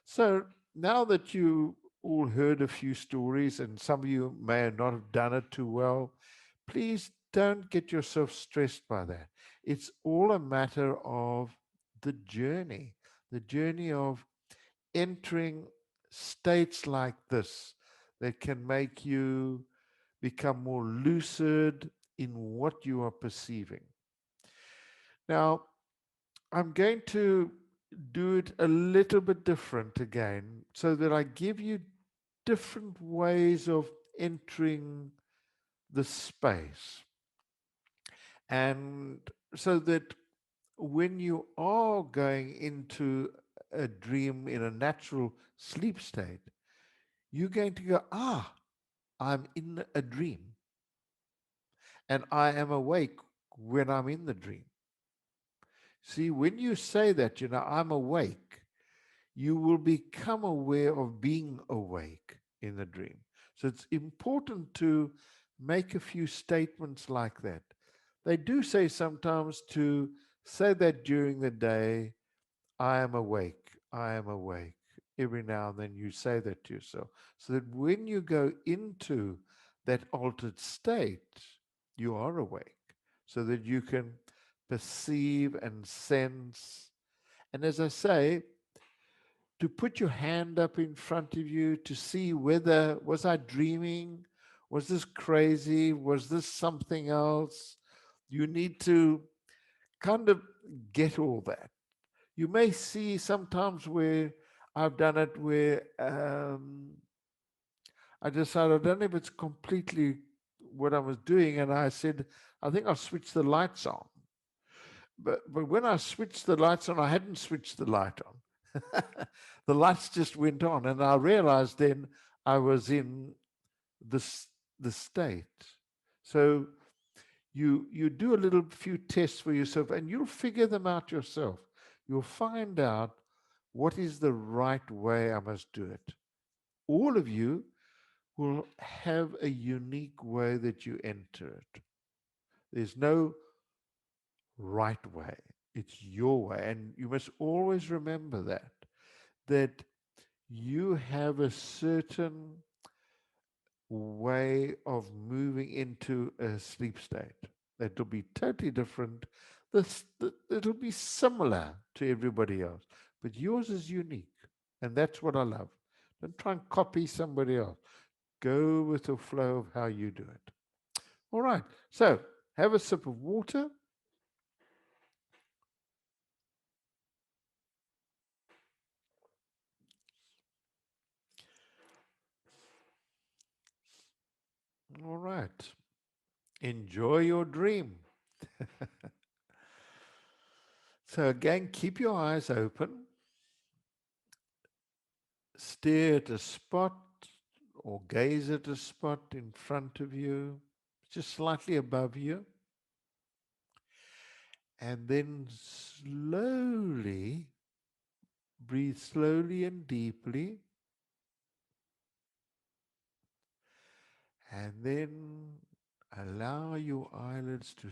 So now that you all heard a few stories and some of you may not have done it too well, please don't get yourself stressed by that. It's all a matter of the journey of entering states like this that can make you become more lucid in what you are perceiving. Now, I'm going to do it a little bit different again so that I give you different ways of entering the space. And so that when you are going into a dream in a natural sleep state, you're going to go, I'm in a dream. And I am awake when I'm in the dream. See, when you say that, I'm awake, you will become aware of being awake in the dream. So it's important to make a few statements like that. They do say sometimes to say that during the day, I am awake, I am awake. Every now and then you say that to yourself, so that when you go into that altered state, you are awake, so that you can perceive and sense. And as I say, to put your hand up in front of you to see whether, was I dreaming? Was this crazy? Was this something else? You need to kind of get all that. You may see sometimes where I've done it where I decided I don't know if it's completely what I was doing, and I said, I think I'll switch the lights on. But when I switched the lights on, I hadn't switched the light on. The lights just went on, and I realized then I was in this the state. So you do a little few tests for yourself, and you'll figure them out yourself. You'll find out what is the right way I must do it. All of you will have a unique way that you enter it. There's no right way. It's your way. And you must always remember that you have a certain way of moving into a sleep state that will be totally different. It'll be similar to everybody else, but yours is unique. And that's what I love. Don't try and copy somebody else. Go with the flow of how you do it. All right. So have a sip of water. All right. Enjoy your dream. So again, keep your eyes open. Stare at a spot or gaze at a spot in front of you, just slightly above you. And then slowly, breathe slowly and deeply. And then allow your eyelids to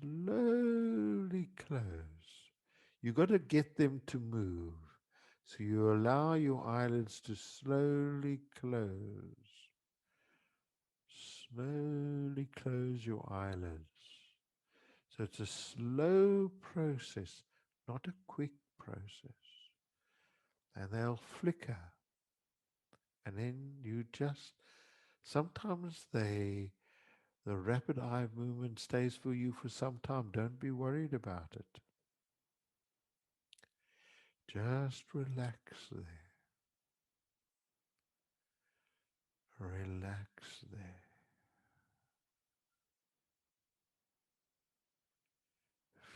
slowly close. You got to get them to move. So you allow your eyelids to slowly close. Slowly close your eyelids. So it's a slow process, not a quick process. And they'll flicker. And then you just, sometimes the rapid eye movement stays for you for some time. Don't be worried about it. Just relax there. Relax there.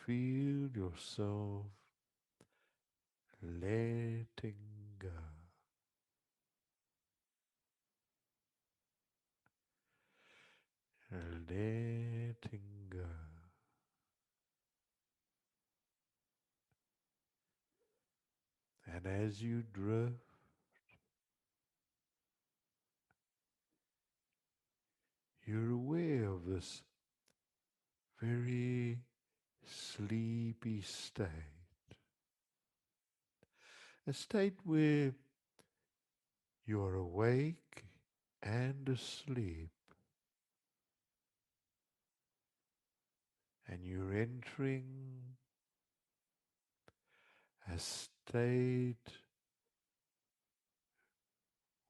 Feel yourself letting go. Letting go. And as you drift, you're aware of this very sleepy state. A state where you're awake and asleep, and you're entering a state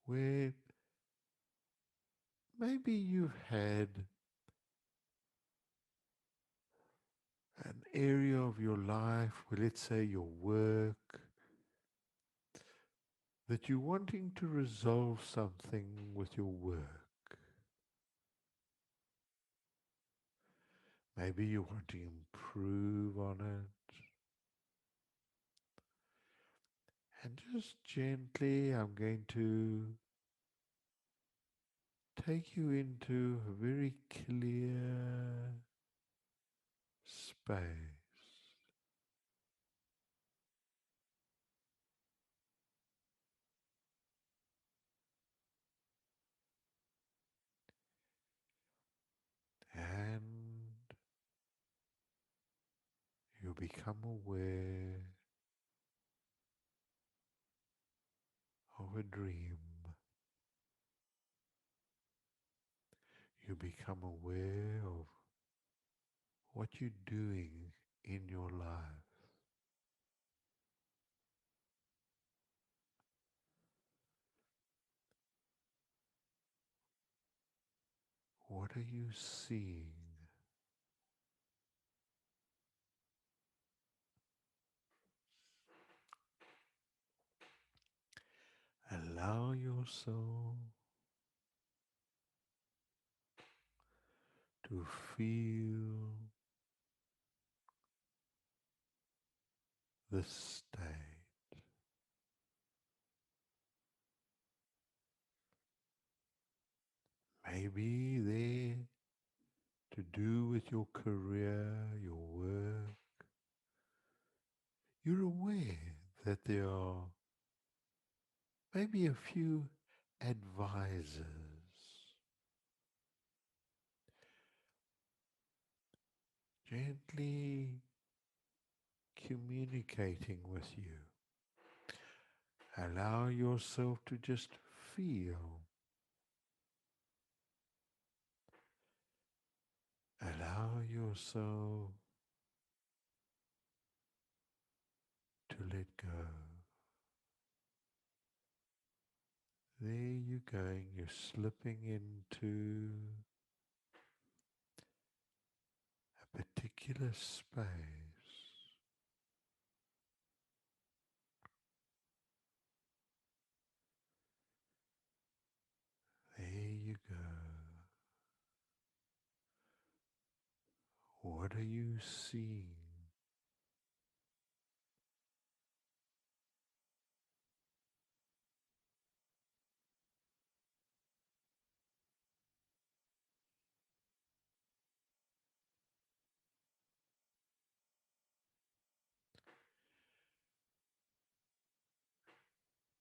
where maybe you've had an area of your life where, let's say, your work, that you're wanting to resolve something with your work. Maybe you want to improve on it. And just gently, I'm going to take you into a very clear space. And you become aware of a dream. you become aware of what you're doing in your life. What are you seeing? Allow yourself to feel the state. Maybe there to do with your career, your work. You're aware that there are maybe a few advisors gently communicating with you. Allow yourself to just feel. Allow yourself to let go. There you're going, you're slipping into a particular space. There you go. What are you seeing?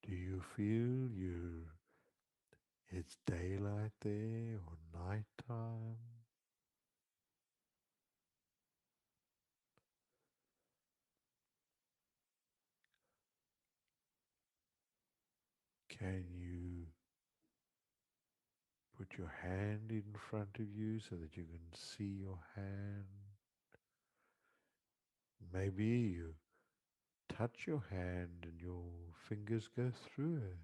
Do you feel it's daylight there or nighttime? Can you put your hand in front of you so that you can see your hand? Maybe you touch your hand and your fingers go through it.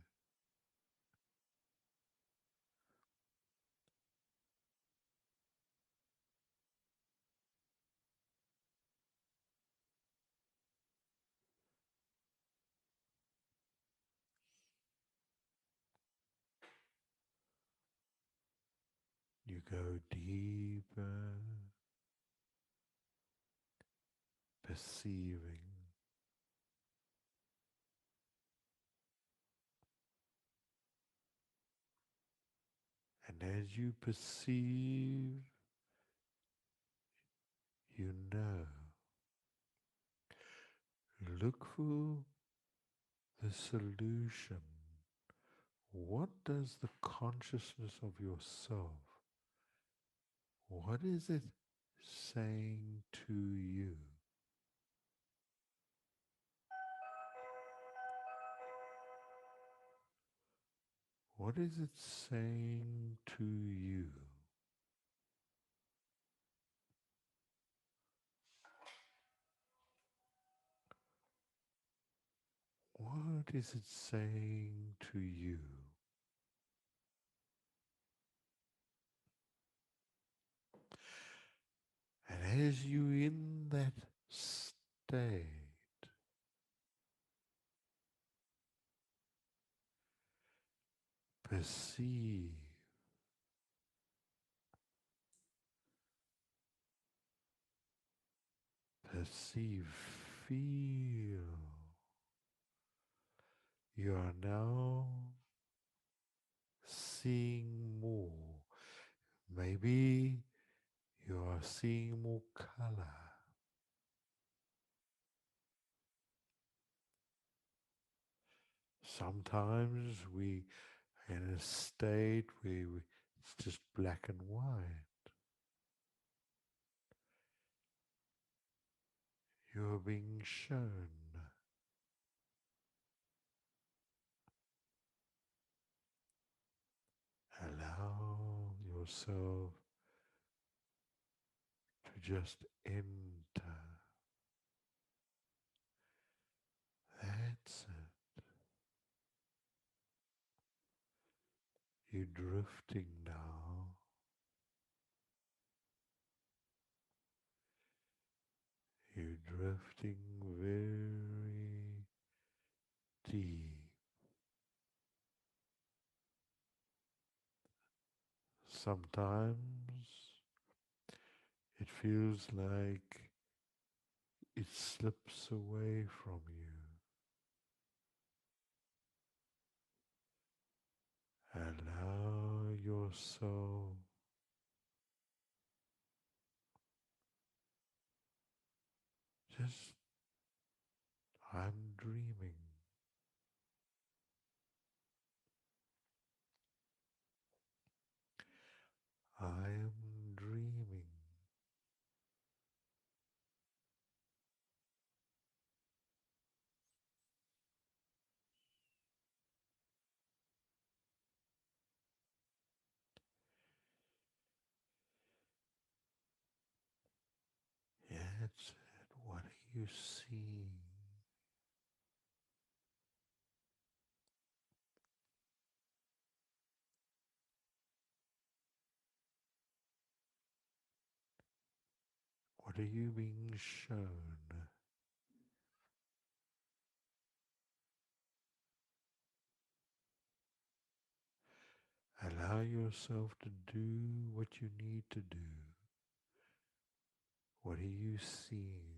You go deeper, perceiving. And as you perceive, you know. Look for the solution. What does the consciousness of yourself, what is it saying to you? What is it saying to you? What is it saying to you? And as you in that state, perceive, perceive, feel, you are now seeing more. Maybe you are seeing more color. Sometimes we in a state where it's just black and white. You're being shown. Allow yourself to just enter. That's it. You're drifting now. You're drifting very deep. Sometimes it feels like it slips away from you. Allow yourself just, I'm dreaming. I am dreaming. That's it. What are you seeing? What are you being shown? Allow yourself to do what you need to do. What are you seeing?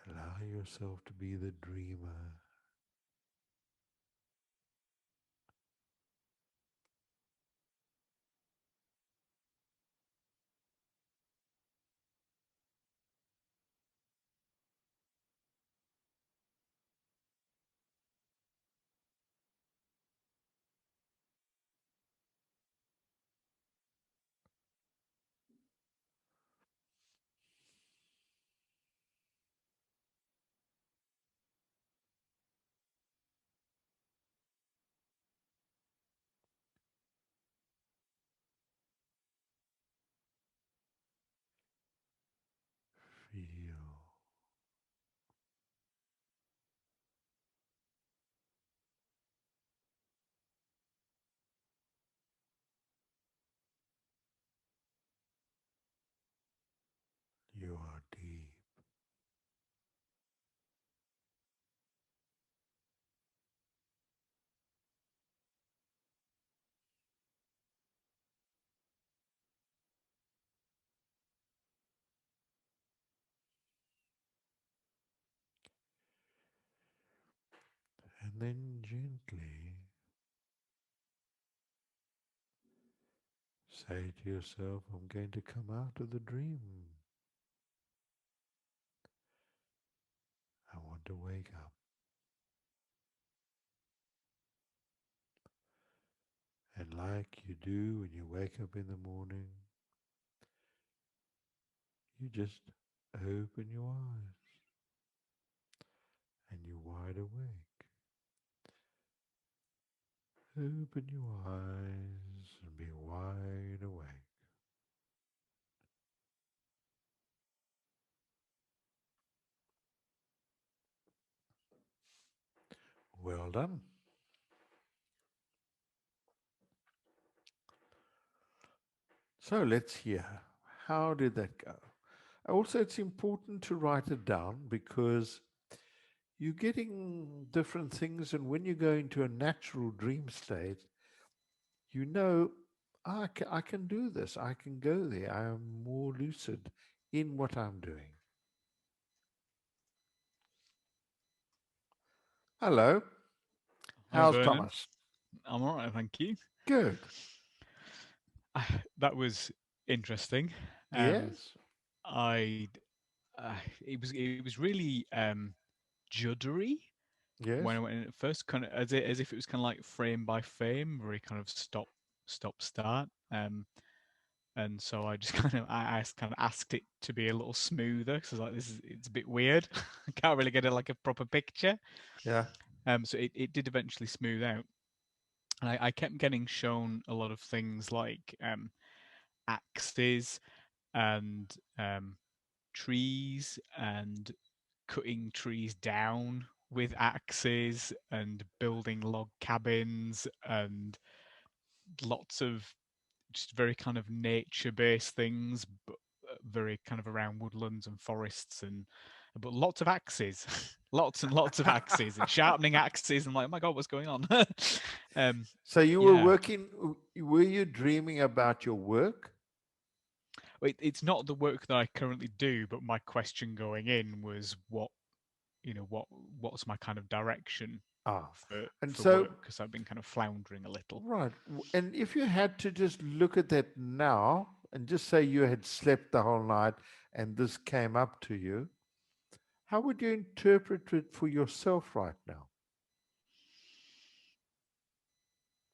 Allow yourself to be the dreamer. Feel. You are deep. And then gently say to yourself, I'm going to come out of the dream. I want to wake up. And like you do when you wake up in the morning, you just open your eyes and you're wide awake. Open your eyes and be wide awake. Well done. So let's hear. How did that go? Also, it's important to write it down because you're getting different things. And when you go into a natural dream state, you know, I can do this. I can go there. I am more lucid in what I'm doing. Hello. Hi, How's Vernon. Thomas? I'm all right, thank you. Good. That was interesting. Yes. I it was really juddery Yes. when I went in at first, kind of as if it was kind of like frame by frame, very kind of stop start. And so I just I kind of asked it to be a little smoother because like it's a bit weird. I can't really get like a proper picture. Yeah. So it did eventually smooth out. And I kept getting shown a lot of things like axes and trees and cutting trees down with axes and building log cabins and lots of just very kind of nature-based things, but very kind of around woodlands and forests, and but lots of axes, lots and lots of axes and sharpening axes. I'm like, oh my god, what's going on? So you were yeah. working, were you dreaming about your work? It's not the work that I currently do, but my question going in was what's my kind of direction And for so, work, because I've been kind of floundering a little. right. And if you had to just look at that now and just say you had slept the whole night and this came up to you, how would you interpret it for yourself right now?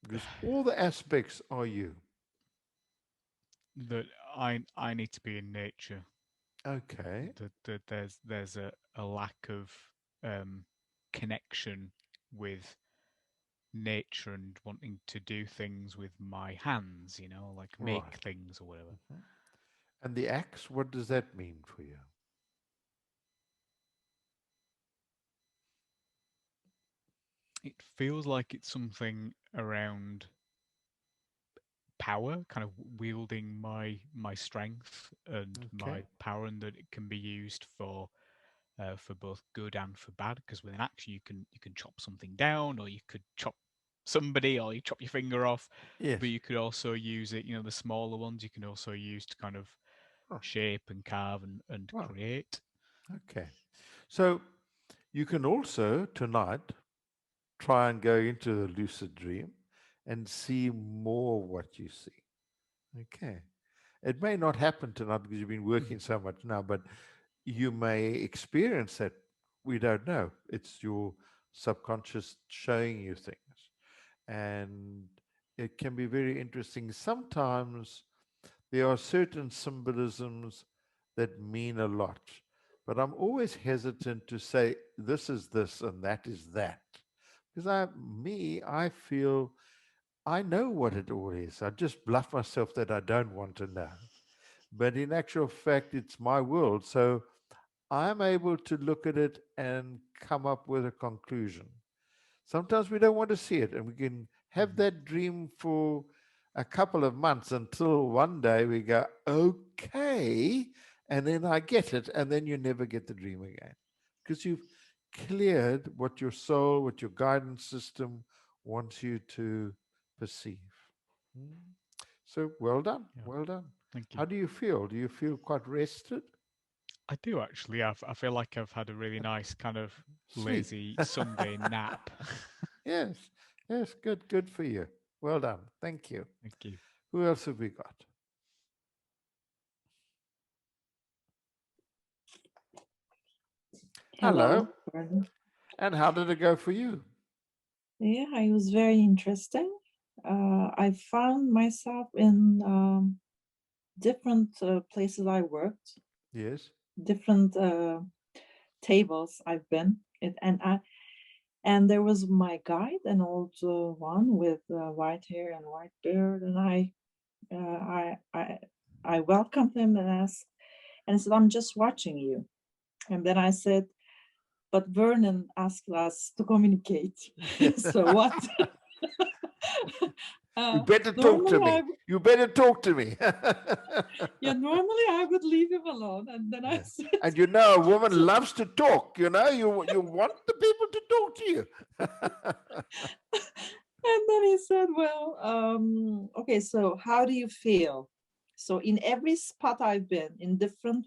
Because all the aspects are you. That I need to be in nature. Okay. That there's a lack of connection with nature and wanting to do things with my hands, like make Right. things or whatever. And the axe, what does that mean for you? It feels like it's something around power, kind of wielding my strength and my power, and that it can be used for both good and for bad. Because with an axe, you can chop something down, or you could chop somebody, or you chop your finger off. Yes. But you could also use it, the smaller ones, you can also use to kind of shape and carve and create. Okay. So you can also tonight try and go into a lucid dream and see more of what you see. Okay. It may not happen tonight because you've been working so much now, but you may experience that. We don't know. It's your subconscious showing you things. And it can be very interesting. Sometimes there are certain symbolisms that mean a lot, but I'm always hesitant to say this is this and that is that. Because I feel I know what it all is. I just bluff myself that I don't want to know. But in actual fact, it's my world. So I'm able to look at it and come up with a conclusion. Sometimes we don't want to see it, and we can have that dream for a couple of months until one day we go, okay, and then I get it, and then you never get the dream again because you've cleared what your soul, what your guidance system wants you to perceive. So well done, well done. Thank you. How do you feel? Do you feel quite rested? I do actually. I feel like I've had a really nice kind of Sleep. lazy Sunday nap. Yes, yes, good for you. Well done. Thank you. Thank you. Who else have we got? Hello. Vernon. And how did it go for you? Yeah, it was very interesting. I found myself in different places I worked. Yes. Different tables I've been, and there was my guide, an old one with white hair and white beard, and I welcomed him and asked, and he said, "I'm just watching you," and then I said, "But Vernon asked us to communicate." So what? You better talk to me. You better talk to me. Yeah, normally I would leave him alone, and then I said, and a woman loves to talk. You want the people to talk to you. And then he said, "Well, okay, so how do you feel?" So in every spot I've been, in different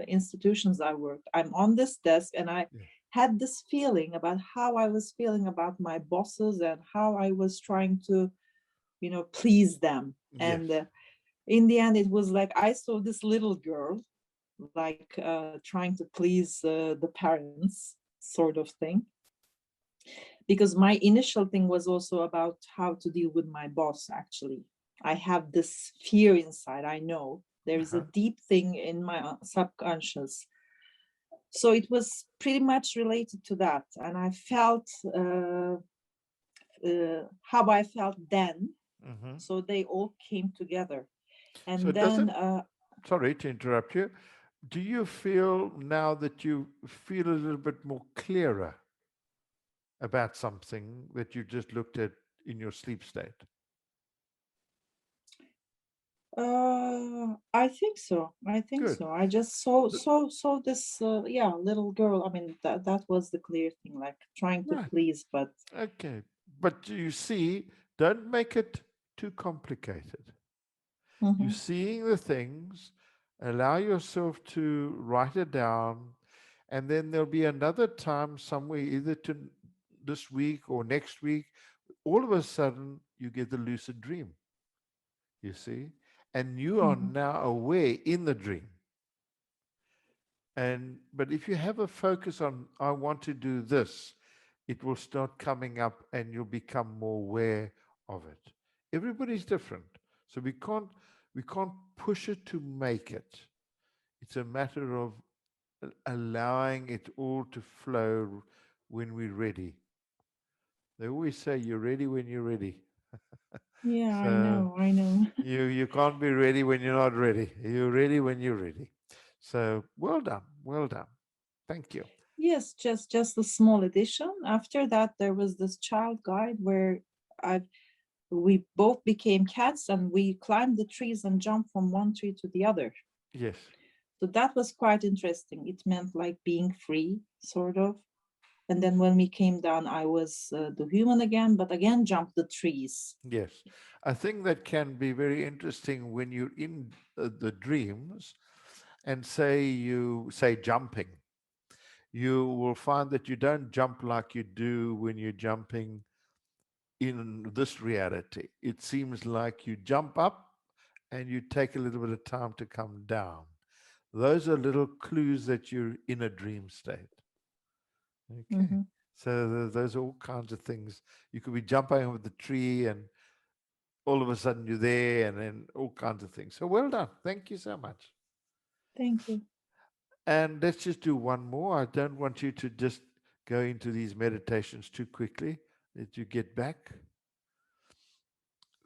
institutions I worked, I'm on this desk, and I had this feeling about how I was feeling about my bosses and how I was trying to, please them. Yes. And in the end, it was like I saw this little girl, like trying to please the parents, sort of thing. Because my initial thing was also about how to deal with my boss, actually. I have this fear inside, I know. There is a deep thing in my subconscious So it was pretty much related to that. And I felt how I felt then. Mm-hmm. So they all came together. And So then, sorry to interrupt you. Do you feel now that you feel a little bit more clearer about something that you just looked at in your sleep state? I think so. I think Good. so. I just saw this little girl. I mean, that was the clear thing, like trying to Right. please, but Okay. But you see, don't make it too complicated. You're seeing the things, allow yourself to write it down, and then there'll be another time somewhere, either this week or next week, all of a sudden you get the lucid dream, you see, and you are now aware in the dream. But if you have a focus on, I want to do this, it will start coming up and you'll become more aware of it. Everybody's different. So we can't push it to make it. It's a matter of allowing it all to flow when we're ready. They always say you're ready when you're ready. yeah, So I know. you can't be ready when you're not ready. You're ready when you're ready. So well done. Thank you. Yes, just a small addition. After that, there was this child guide where we both became cats and we climbed the trees and jumped from one tree to the other. Yes. So that was quite interesting. It meant like being free, sort of. And then when we came down, I was the human again, but again jumped the trees. Yes. I think that can be very interesting when you're in the dreams and say jumping. You will find that you don't jump like you do when you're jumping in this reality. It seems like you jump up and you take a little bit of time to come down. Those are little clues that you're in a dream state. Okay. So those are all kinds of things. You could be jumping over the tree and all of a sudden you're there, and then all kinds of things. So well done. Thank you so much. Thank you. And let's just do one more. I don't want you to just go into these meditations too quickly. Let you get back.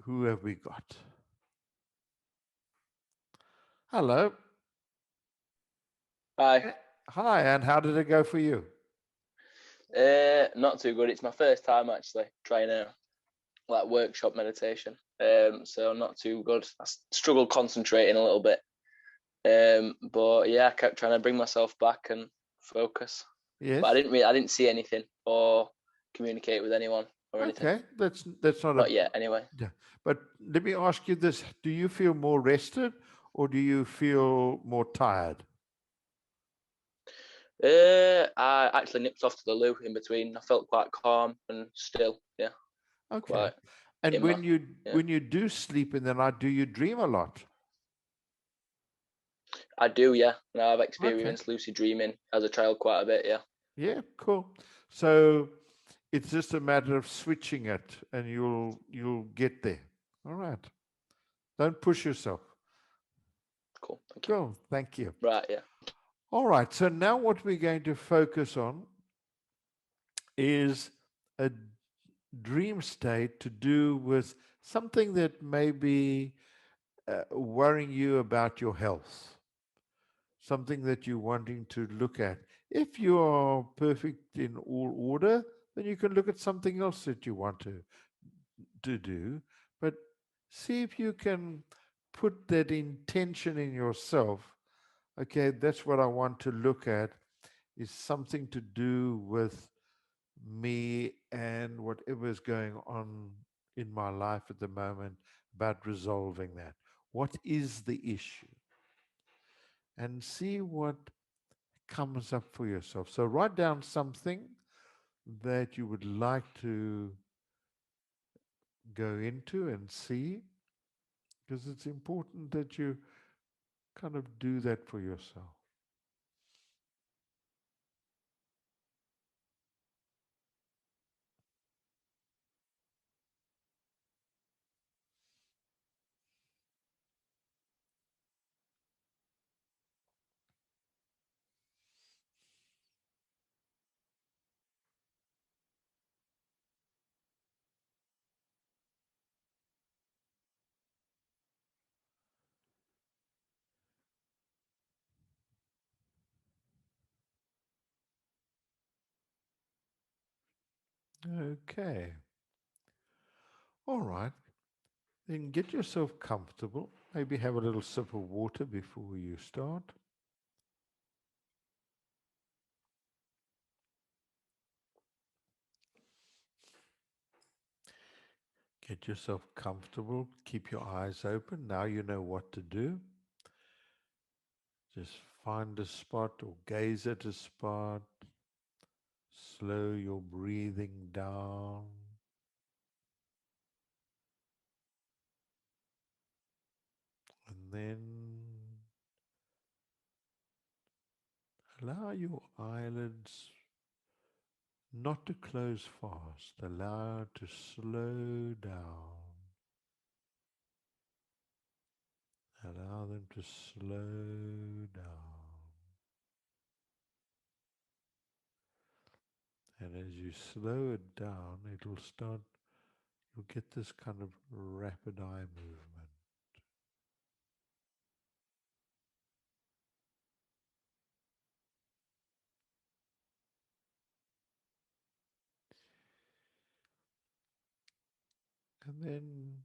Who have we got? Hello. Hi. Hi, and how did it go for you? Not too good. It's my first time actually trying a workshop meditation. So not too good. I struggled concentrating a little bit. But yeah, I kept trying to bring myself back and focus. Yes. But I didn't see anything or communicate with anyone or anything. Okay, that's not yet anyway. Yeah, but let me ask you this: do you feel more rested, or do you feel more tired? I actually nipped off to the loo in between. I felt quite calm and still. Yeah. Okay. Quite And when you do sleep in the night, do you dream a lot? I do, yeah. And I've experienced lucid dreaming as a child quite a bit, yeah. Yeah, cool. So it's just a matter of switching it, and you'll get there. All right. Don't push yourself. Cool. Thank you. Cool. Thank you. Right, yeah. All right. So now what we're going to focus on is a dream state to do with something that may be worrying you about your health, something that you're wanting to look at. If you are perfect in all order, then you can look at something else that you want to do. But see if you can put that intention in yourself. Okay, that's what I want to look at, is something to do with me and whatever is going on in my life at the moment, about resolving that. What is the issue? And see what comes up for yourself. So write down something that you would like to go into and see, because it's important that you kind of do that for yourself. Okay. All right. Then get yourself comfortable. Maybe have a little sip of water before you start. Get yourself comfortable. Keep your eyes open. Now you know what to do. Just find a spot or gaze at a spot. Slow your breathing down. And then allow your eyelids not to close fast. Allow it to slow down. Allow them to slow down. And as you slow it down, it'll start, you'll get this kind of rapid eye movement. And then,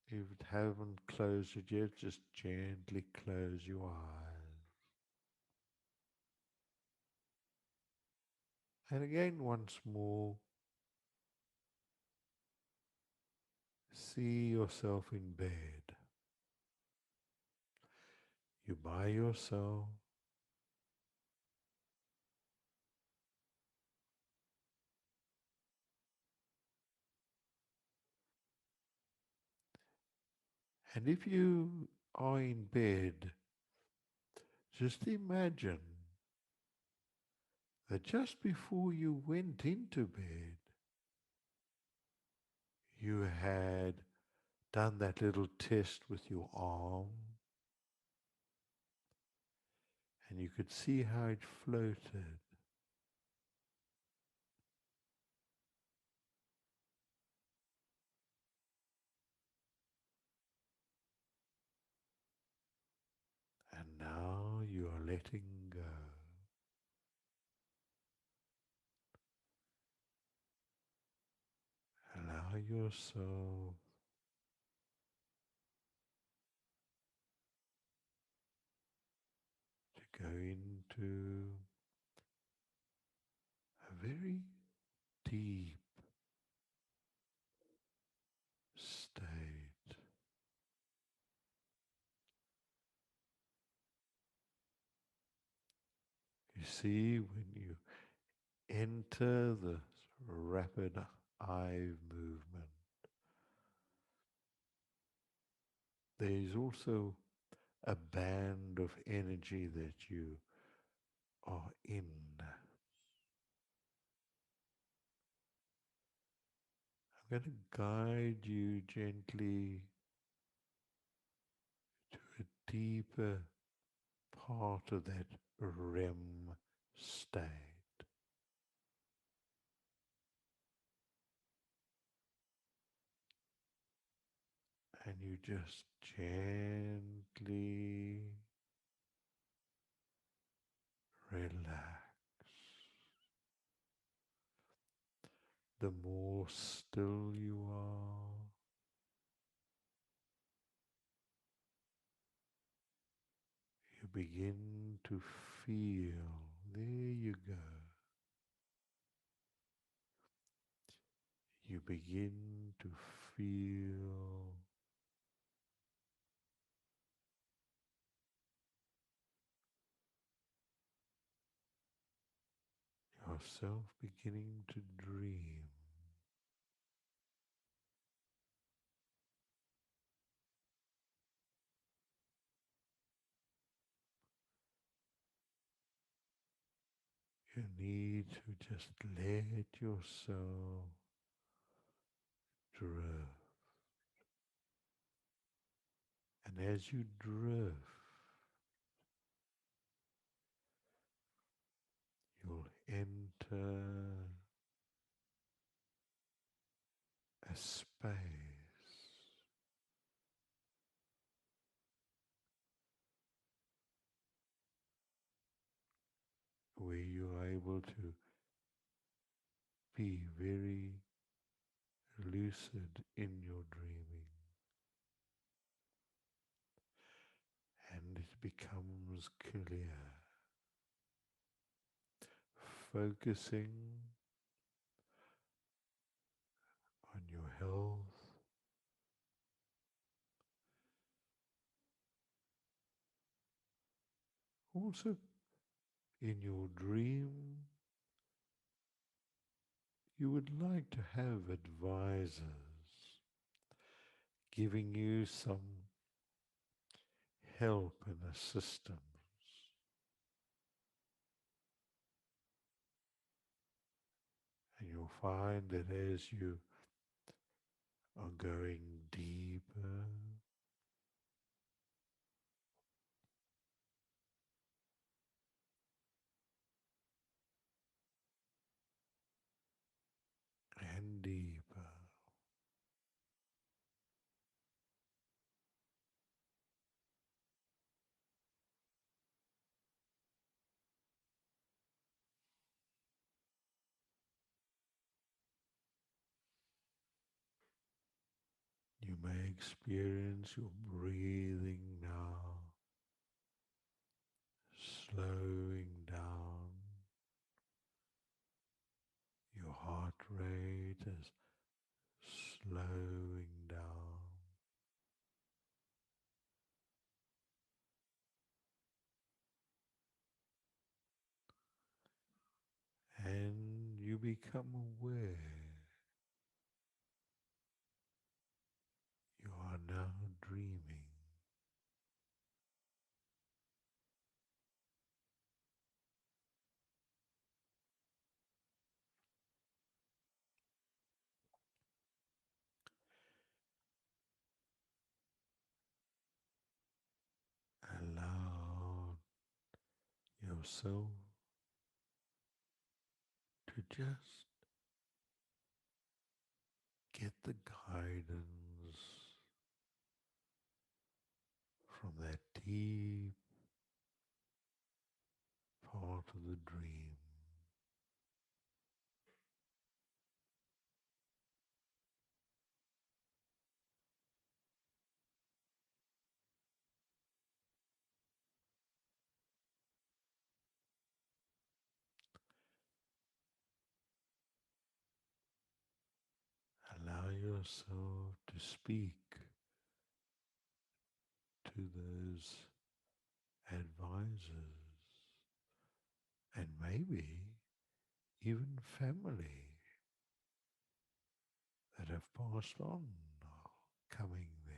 if you haven't closed it yet, just gently close your eyes. And again, once more, see yourself in bed. You're by yourself. And if you are in bed, just imagine that just before you went into bed, you had done that little test with your arm, and you could see how it floated. And now you are letting go. Allow yourself to go into a very deep state. You see, when you enter the rapid eye movement, there is also a band of energy that you are in. I'm going to guide you gently to a deeper part of that REM state. And you just gently relax. The more still you are, you begin to feel, there you go. You begin to feel yourself beginning to dream. You need to just let yourself drift. And as you drift, you'll enter a space where you are able to be very lucid in your dreaming, and it becomes clear, focusing on your health, also in your dream. You would like to have advisors giving you some help and assistance. And you'll find that as you are going deeper and deeper, you may experience your breathing now slowing down. Your heart rate is slowing down. And you become aware you are now dreaming. Allow yourself to just get the guidance from that deep part of the dream. Allow yourself to speak to those advisors and maybe even family that have passed on are coming there.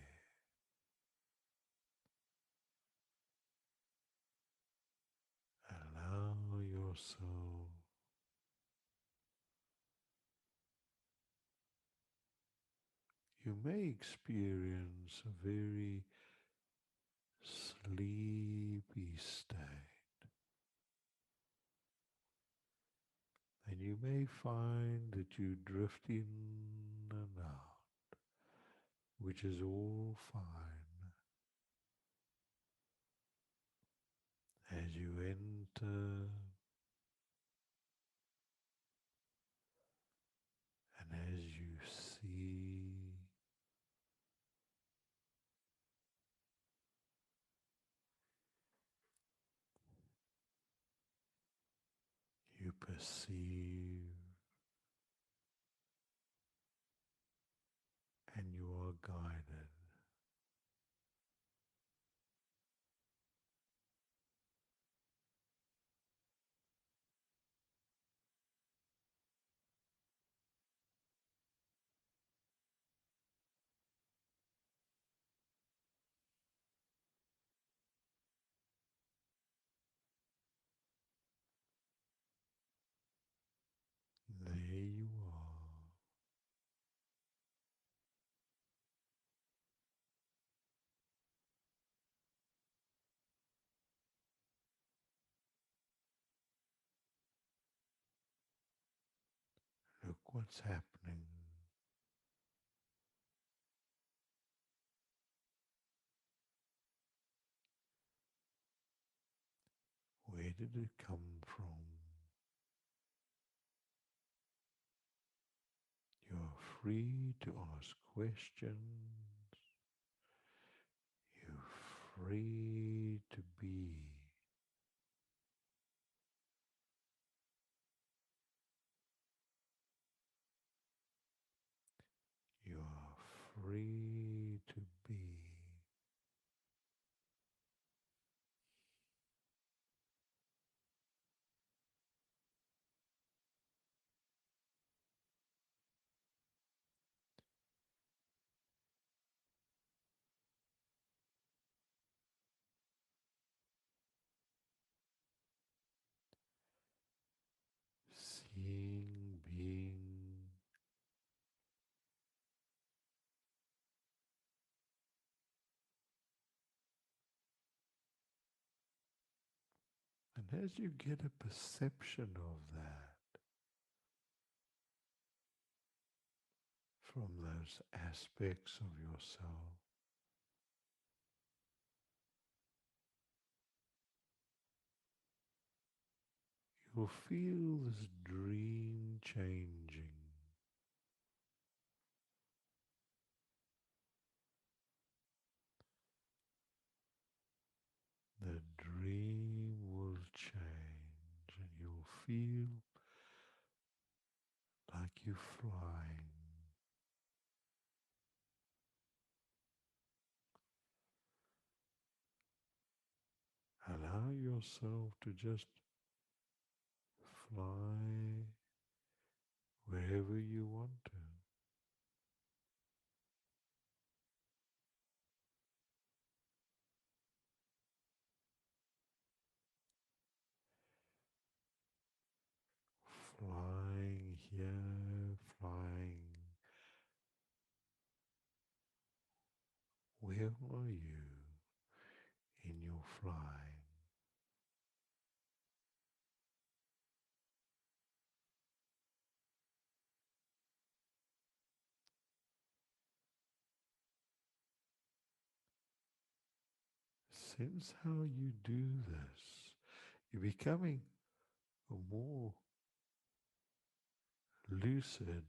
Allow yourself you may experience a very sleepy state, and you may find that you drift in and out, which is all fine. As you enter and as you see, you perceive, and you are guided. There you are. Look what's happening. Where did it come from? free to ask questions. You're free to be. You are free to be. Seeing, being, and as you get a perception of that from those aspects of yourself, you'll feel this dream changing. The dream will change and you'll feel like you're flying. Allow yourself to just fly wherever you want to. Flying here, flying. Where are you in your flying? Sense how you do this. You're becoming more lucid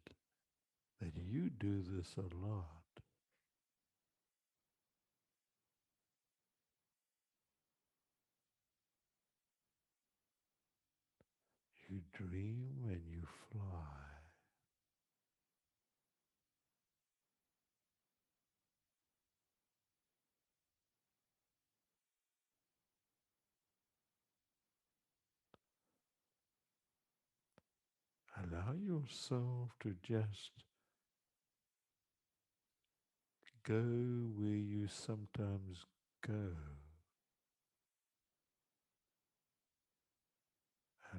that you do this a lot. You dream and you fly. Allow yourself to just go where you sometimes go.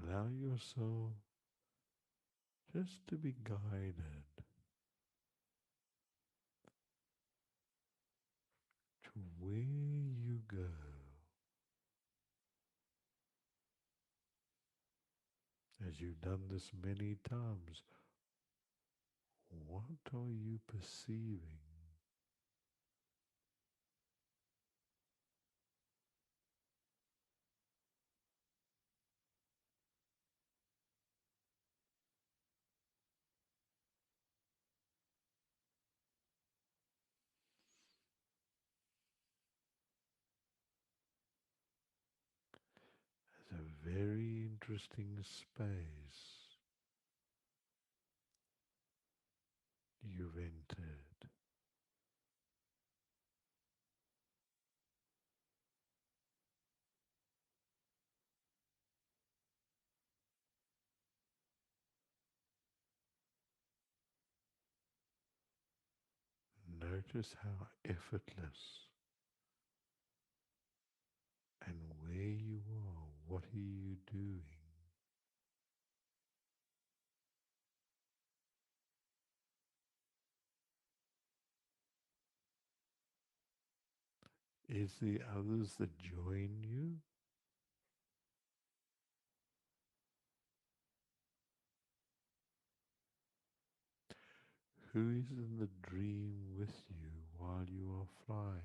Allow yourself just to be guided to where you go. As you've done this many times, what are you perceiving? It's a very interesting space you've entered. Notice how effortless and where you are. What are you doing? Is the others that join you? Who is in the dream with you while you are flying?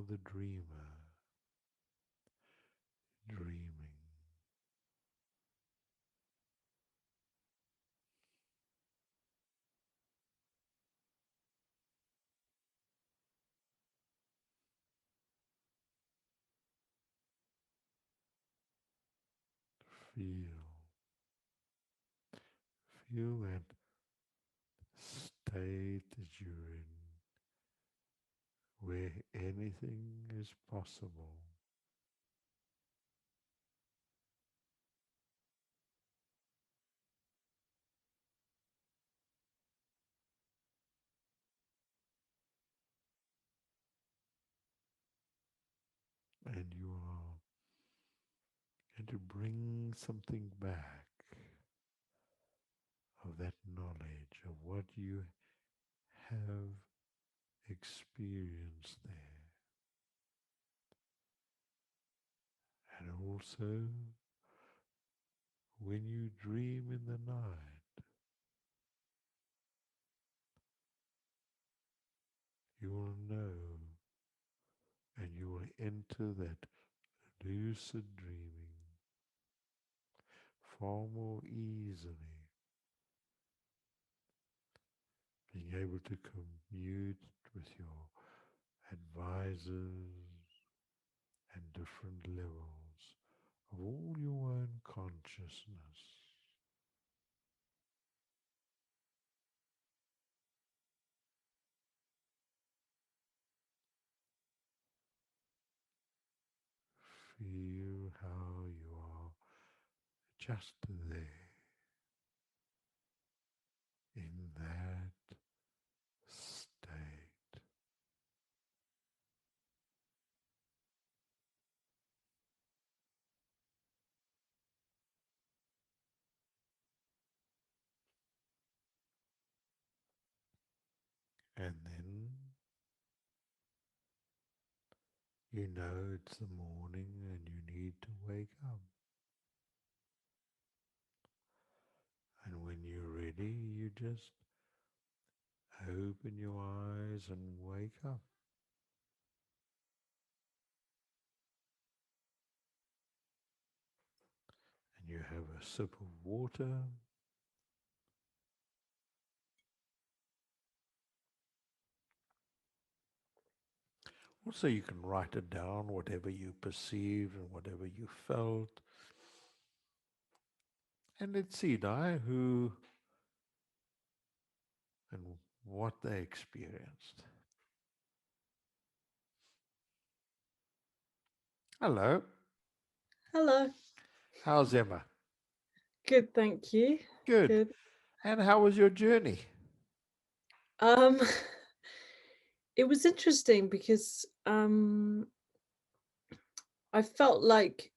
are the dreamer, dreaming. Feel that state that you're in, where anything is possible. And you are going to bring something back of that knowledge of what you have experienced there. And also, when you dream in the night, you will know and you will enter that lucid dreaming far more easily, being able to commute with your advisors and different levels of all your own consciousness. Feel how you are just there in that state. And then you know it's the morning and you need to wake up. And when you're ready, you just open your eyes and wake up. And you have a sip of water. Also, you can write it down, whatever you perceived and whatever you felt. And let's see, Di, who and what they experienced. Hello. Hello. How's Emma? Good, thank you. Good. Good. And how was your journey? Um, it was interesting because I felt like,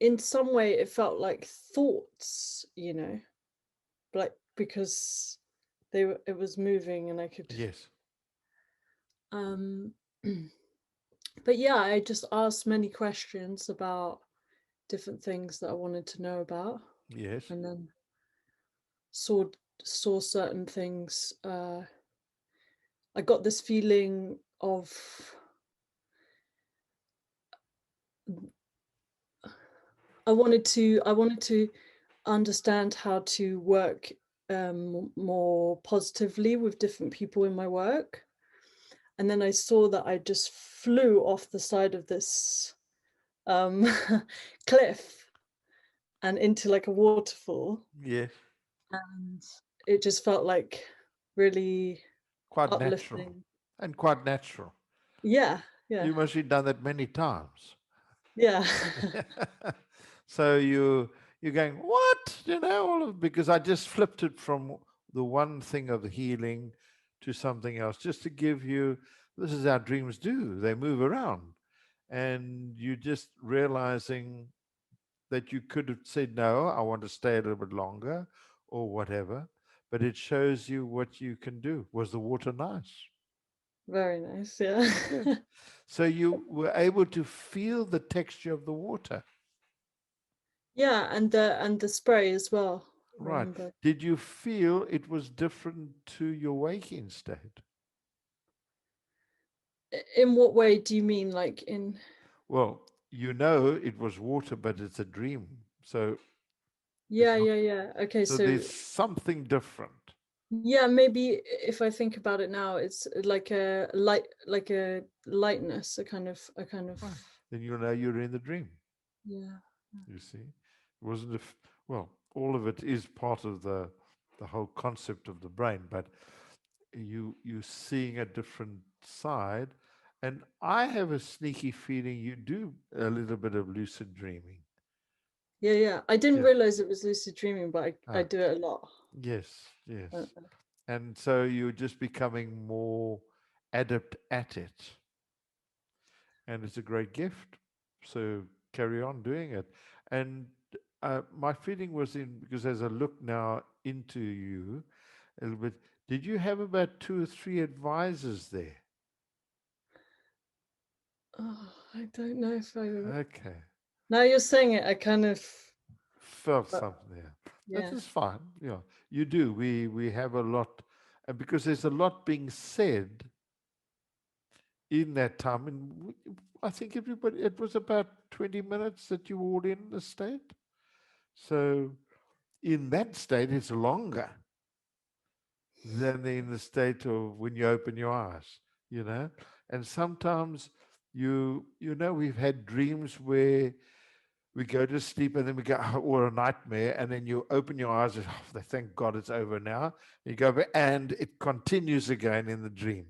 in some way, it felt like thoughts, you know, like because it was moving and I could. Yes. But yeah, I just asked many questions about different things that I wanted to know about. Yes. And then saw certain things. I got this feeling of I wanted to understand how to work more positively with different people in my work. And then I saw that I just flew off the side of this cliff and into like a waterfall. Yes. And it just felt like really quite uplifting. Natural. And quite natural. Yeah, yeah. You must have done that many times. Yeah. So you're going, what? You know, because I just flipped it from the one thing of the healing to something else, just to give you, this is how dreams do. They move around. And you just realizing that you could have said, no, I want to stay a little bit longer or whatever. But it shows you what you can do. Was the water nice? Very nice, yeah. Good. So you were able to feel the texture of the water. Yeah, and the spray as well. Right. Remember. Did you feel it was different to your waking state? in what way do you mean, like in? Well, you know it was water, but it's a dream. So Yeah, yeah. Okay, so so there's something different. yeah, maybe if I think about it now, it's like a lightness, a kind of Then you know you're in the dream. yeah. You see, it wasn't well, all of it is part of the whole concept of the brain, but you're seeing a different side. And I have a sneaky feeling you do a little bit of lucid dreaming. Yeah. I didn't realize it was lucid dreaming, but I do it a lot. Yes. And so you're just becoming more adept at it. And it's a great gift. So carry on doing it. And my feeling was because as I look now into you a little bit, did you have about 2 or 3 advisors there? Oh, I don't know if I. Okay. Now you're saying it, I kind of felt something there. Yeah. That is fine. Yeah, you do. We have a lot, and because there's a lot being said in that time, and I think everybody. It was about 20 minutes that you were all in the state. So, in that state, it's longer than in the state of when you open your eyes. You know, and sometimes we've had dreams where we go to sleep and then we go, or a nightmare, and then you open your eyes and thank God it's over now. You go back and it continues again in the dream,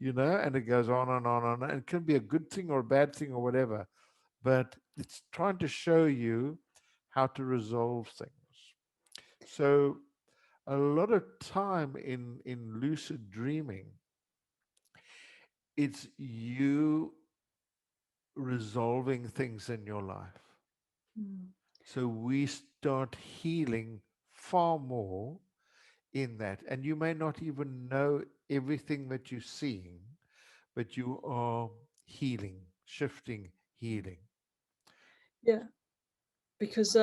and it goes on and on and it can be a good thing or a bad thing or whatever, but it's trying to show you how to resolve things. So a lot of time in lucid dreaming, it's you resolving things in your life. So we start healing far more in that. And you may not even know everything that you're seeing, but you are healing, shifting, healing. Yeah, because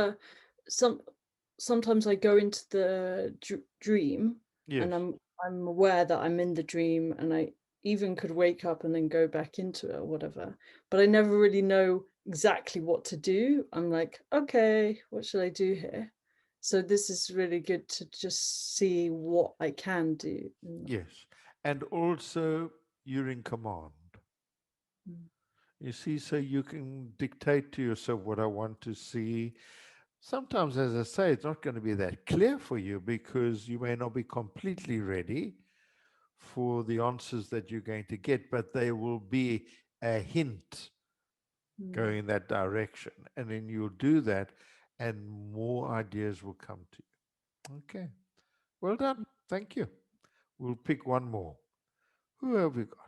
sometimes I go into the dream, and I'm aware that I'm in the dream, and I even could wake up and then go back into it or whatever, but I never really know exactly what to do. I'm like, okay, what should I do here? So this is really good to just see what I can do. Yes. And also you're in command. You see, so you can dictate to yourself what I want to see. Sometimes, as I say, it's not going to be that clear for you because you may not be completely ready for the answers that you're going to get, but there will be a hint going in that direction. And then you'll do that and more ideas will come to you. Okay. Well done. Thank you. We'll pick one more. Who have we got?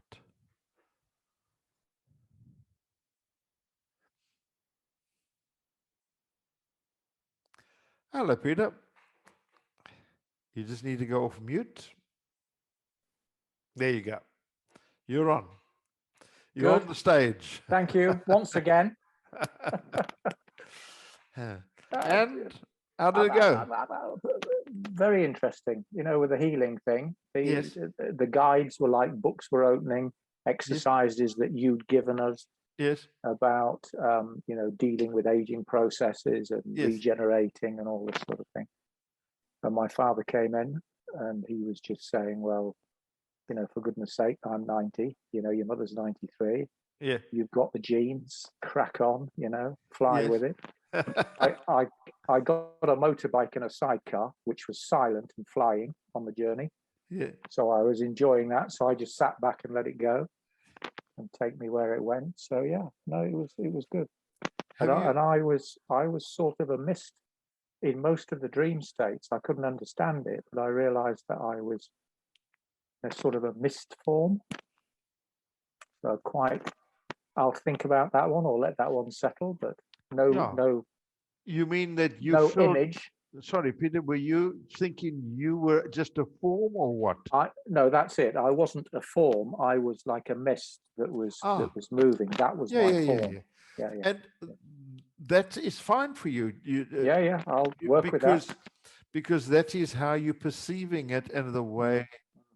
Hello, Peter. You just need to go off mute. There you go. You're on. You're on the stage. Thank you once again. And how did it go? Very interesting. With the healing thing, the guides were like books were opening, exercises that you'd given us about, dealing with aging processes and regenerating and all this sort of thing. And my father came in and he was just saying, well, for goodness sake, I'm 90, your mother's 93. Yeah. You've got the genes, crack on, fly with it. I got a motorbike and a sidecar, which was silent and flying on the journey. Yeah. So I was enjoying that. So I just sat back and let it go and take me where it went. So yeah, no, it was good. And I was sort of a mist in most of the dream states. I couldn't understand it, but I realized that I was a sort of a mist form. So I'll think about that one or let that one settle, but no. You mean that you no felt, image? Sorry, Peter, were you thinking you were just a form or what? No, that's it. I wasn't a form. I was like a mist that was moving. That was my form. Yeah. And that is fine for you. I'll work with that. Because that is how you're perceiving it and the way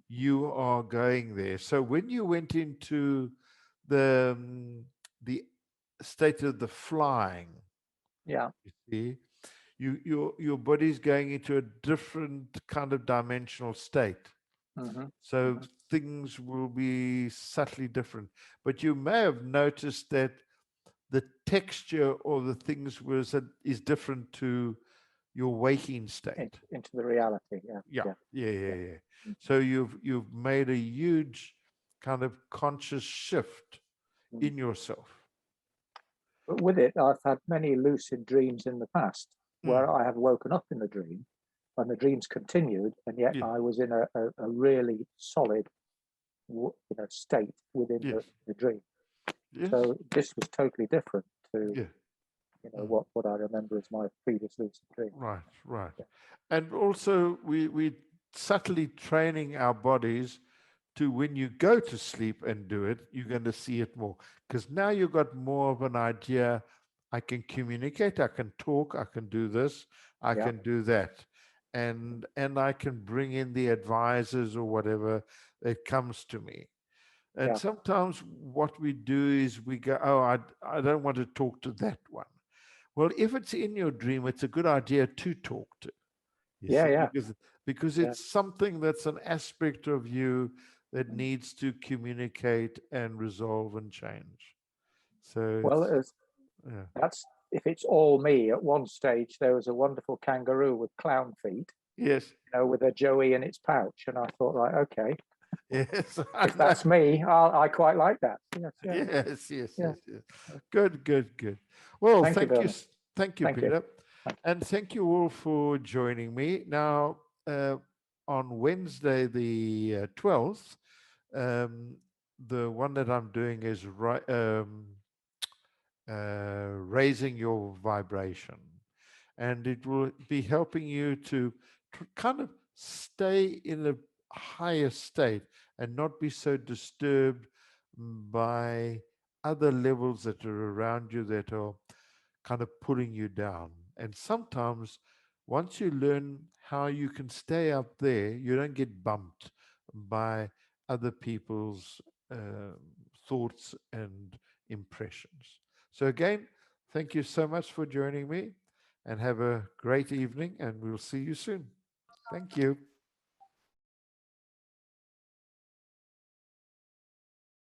you are going there. So when you went into the state of the flying. Yeah. You see, your body's going into a different kind of dimensional state. So things will be subtly different. But you may have noticed that the texture or the things is different to your waking state. Into the reality, Yeah. So you've made a huge kind of conscious shift in yourself. But with it, I've had many lucid dreams in the past where I have woken up in the dream and the dreams continued, and yet I was in a really solid state within the dream. So this was totally different to what I remember as my previous lucid dream. Right. And also we subtly training our bodies to, when you go to sleep and do it, you're going to see it more, because now you've got more of an idea. I can communicate, I can talk, I can do this, I can do that, and I can bring in the advisors or whatever that comes to me. And sometimes what we do is we go, oh, I don't want to talk to that one. Well, if it's in your dream, it's a good idea to talk to. Because it's something that's an aspect of you that needs to communicate and resolve and change. So that's, if it's all me. At one stage there was a wonderful kangaroo with clown feet, with a joey in its pouch, and I thought, right, okay, yes, if that's me, I quite like that. Yes. Good. Well, thank you, Peter. And thank you all for joining me. Now, on Wednesday, the 12th, the one that I'm doing is raising your vibration. And it will be helping you to kind of stay in a higher state and not be so disturbed by other levels that are around you that are kind of pulling you down. And sometimes once you learn how you can stay up there, you don't get bumped by other people's thoughts and impressions. So again, thank you so much for joining me, and have a great evening, and we'll see you soon. Thank you.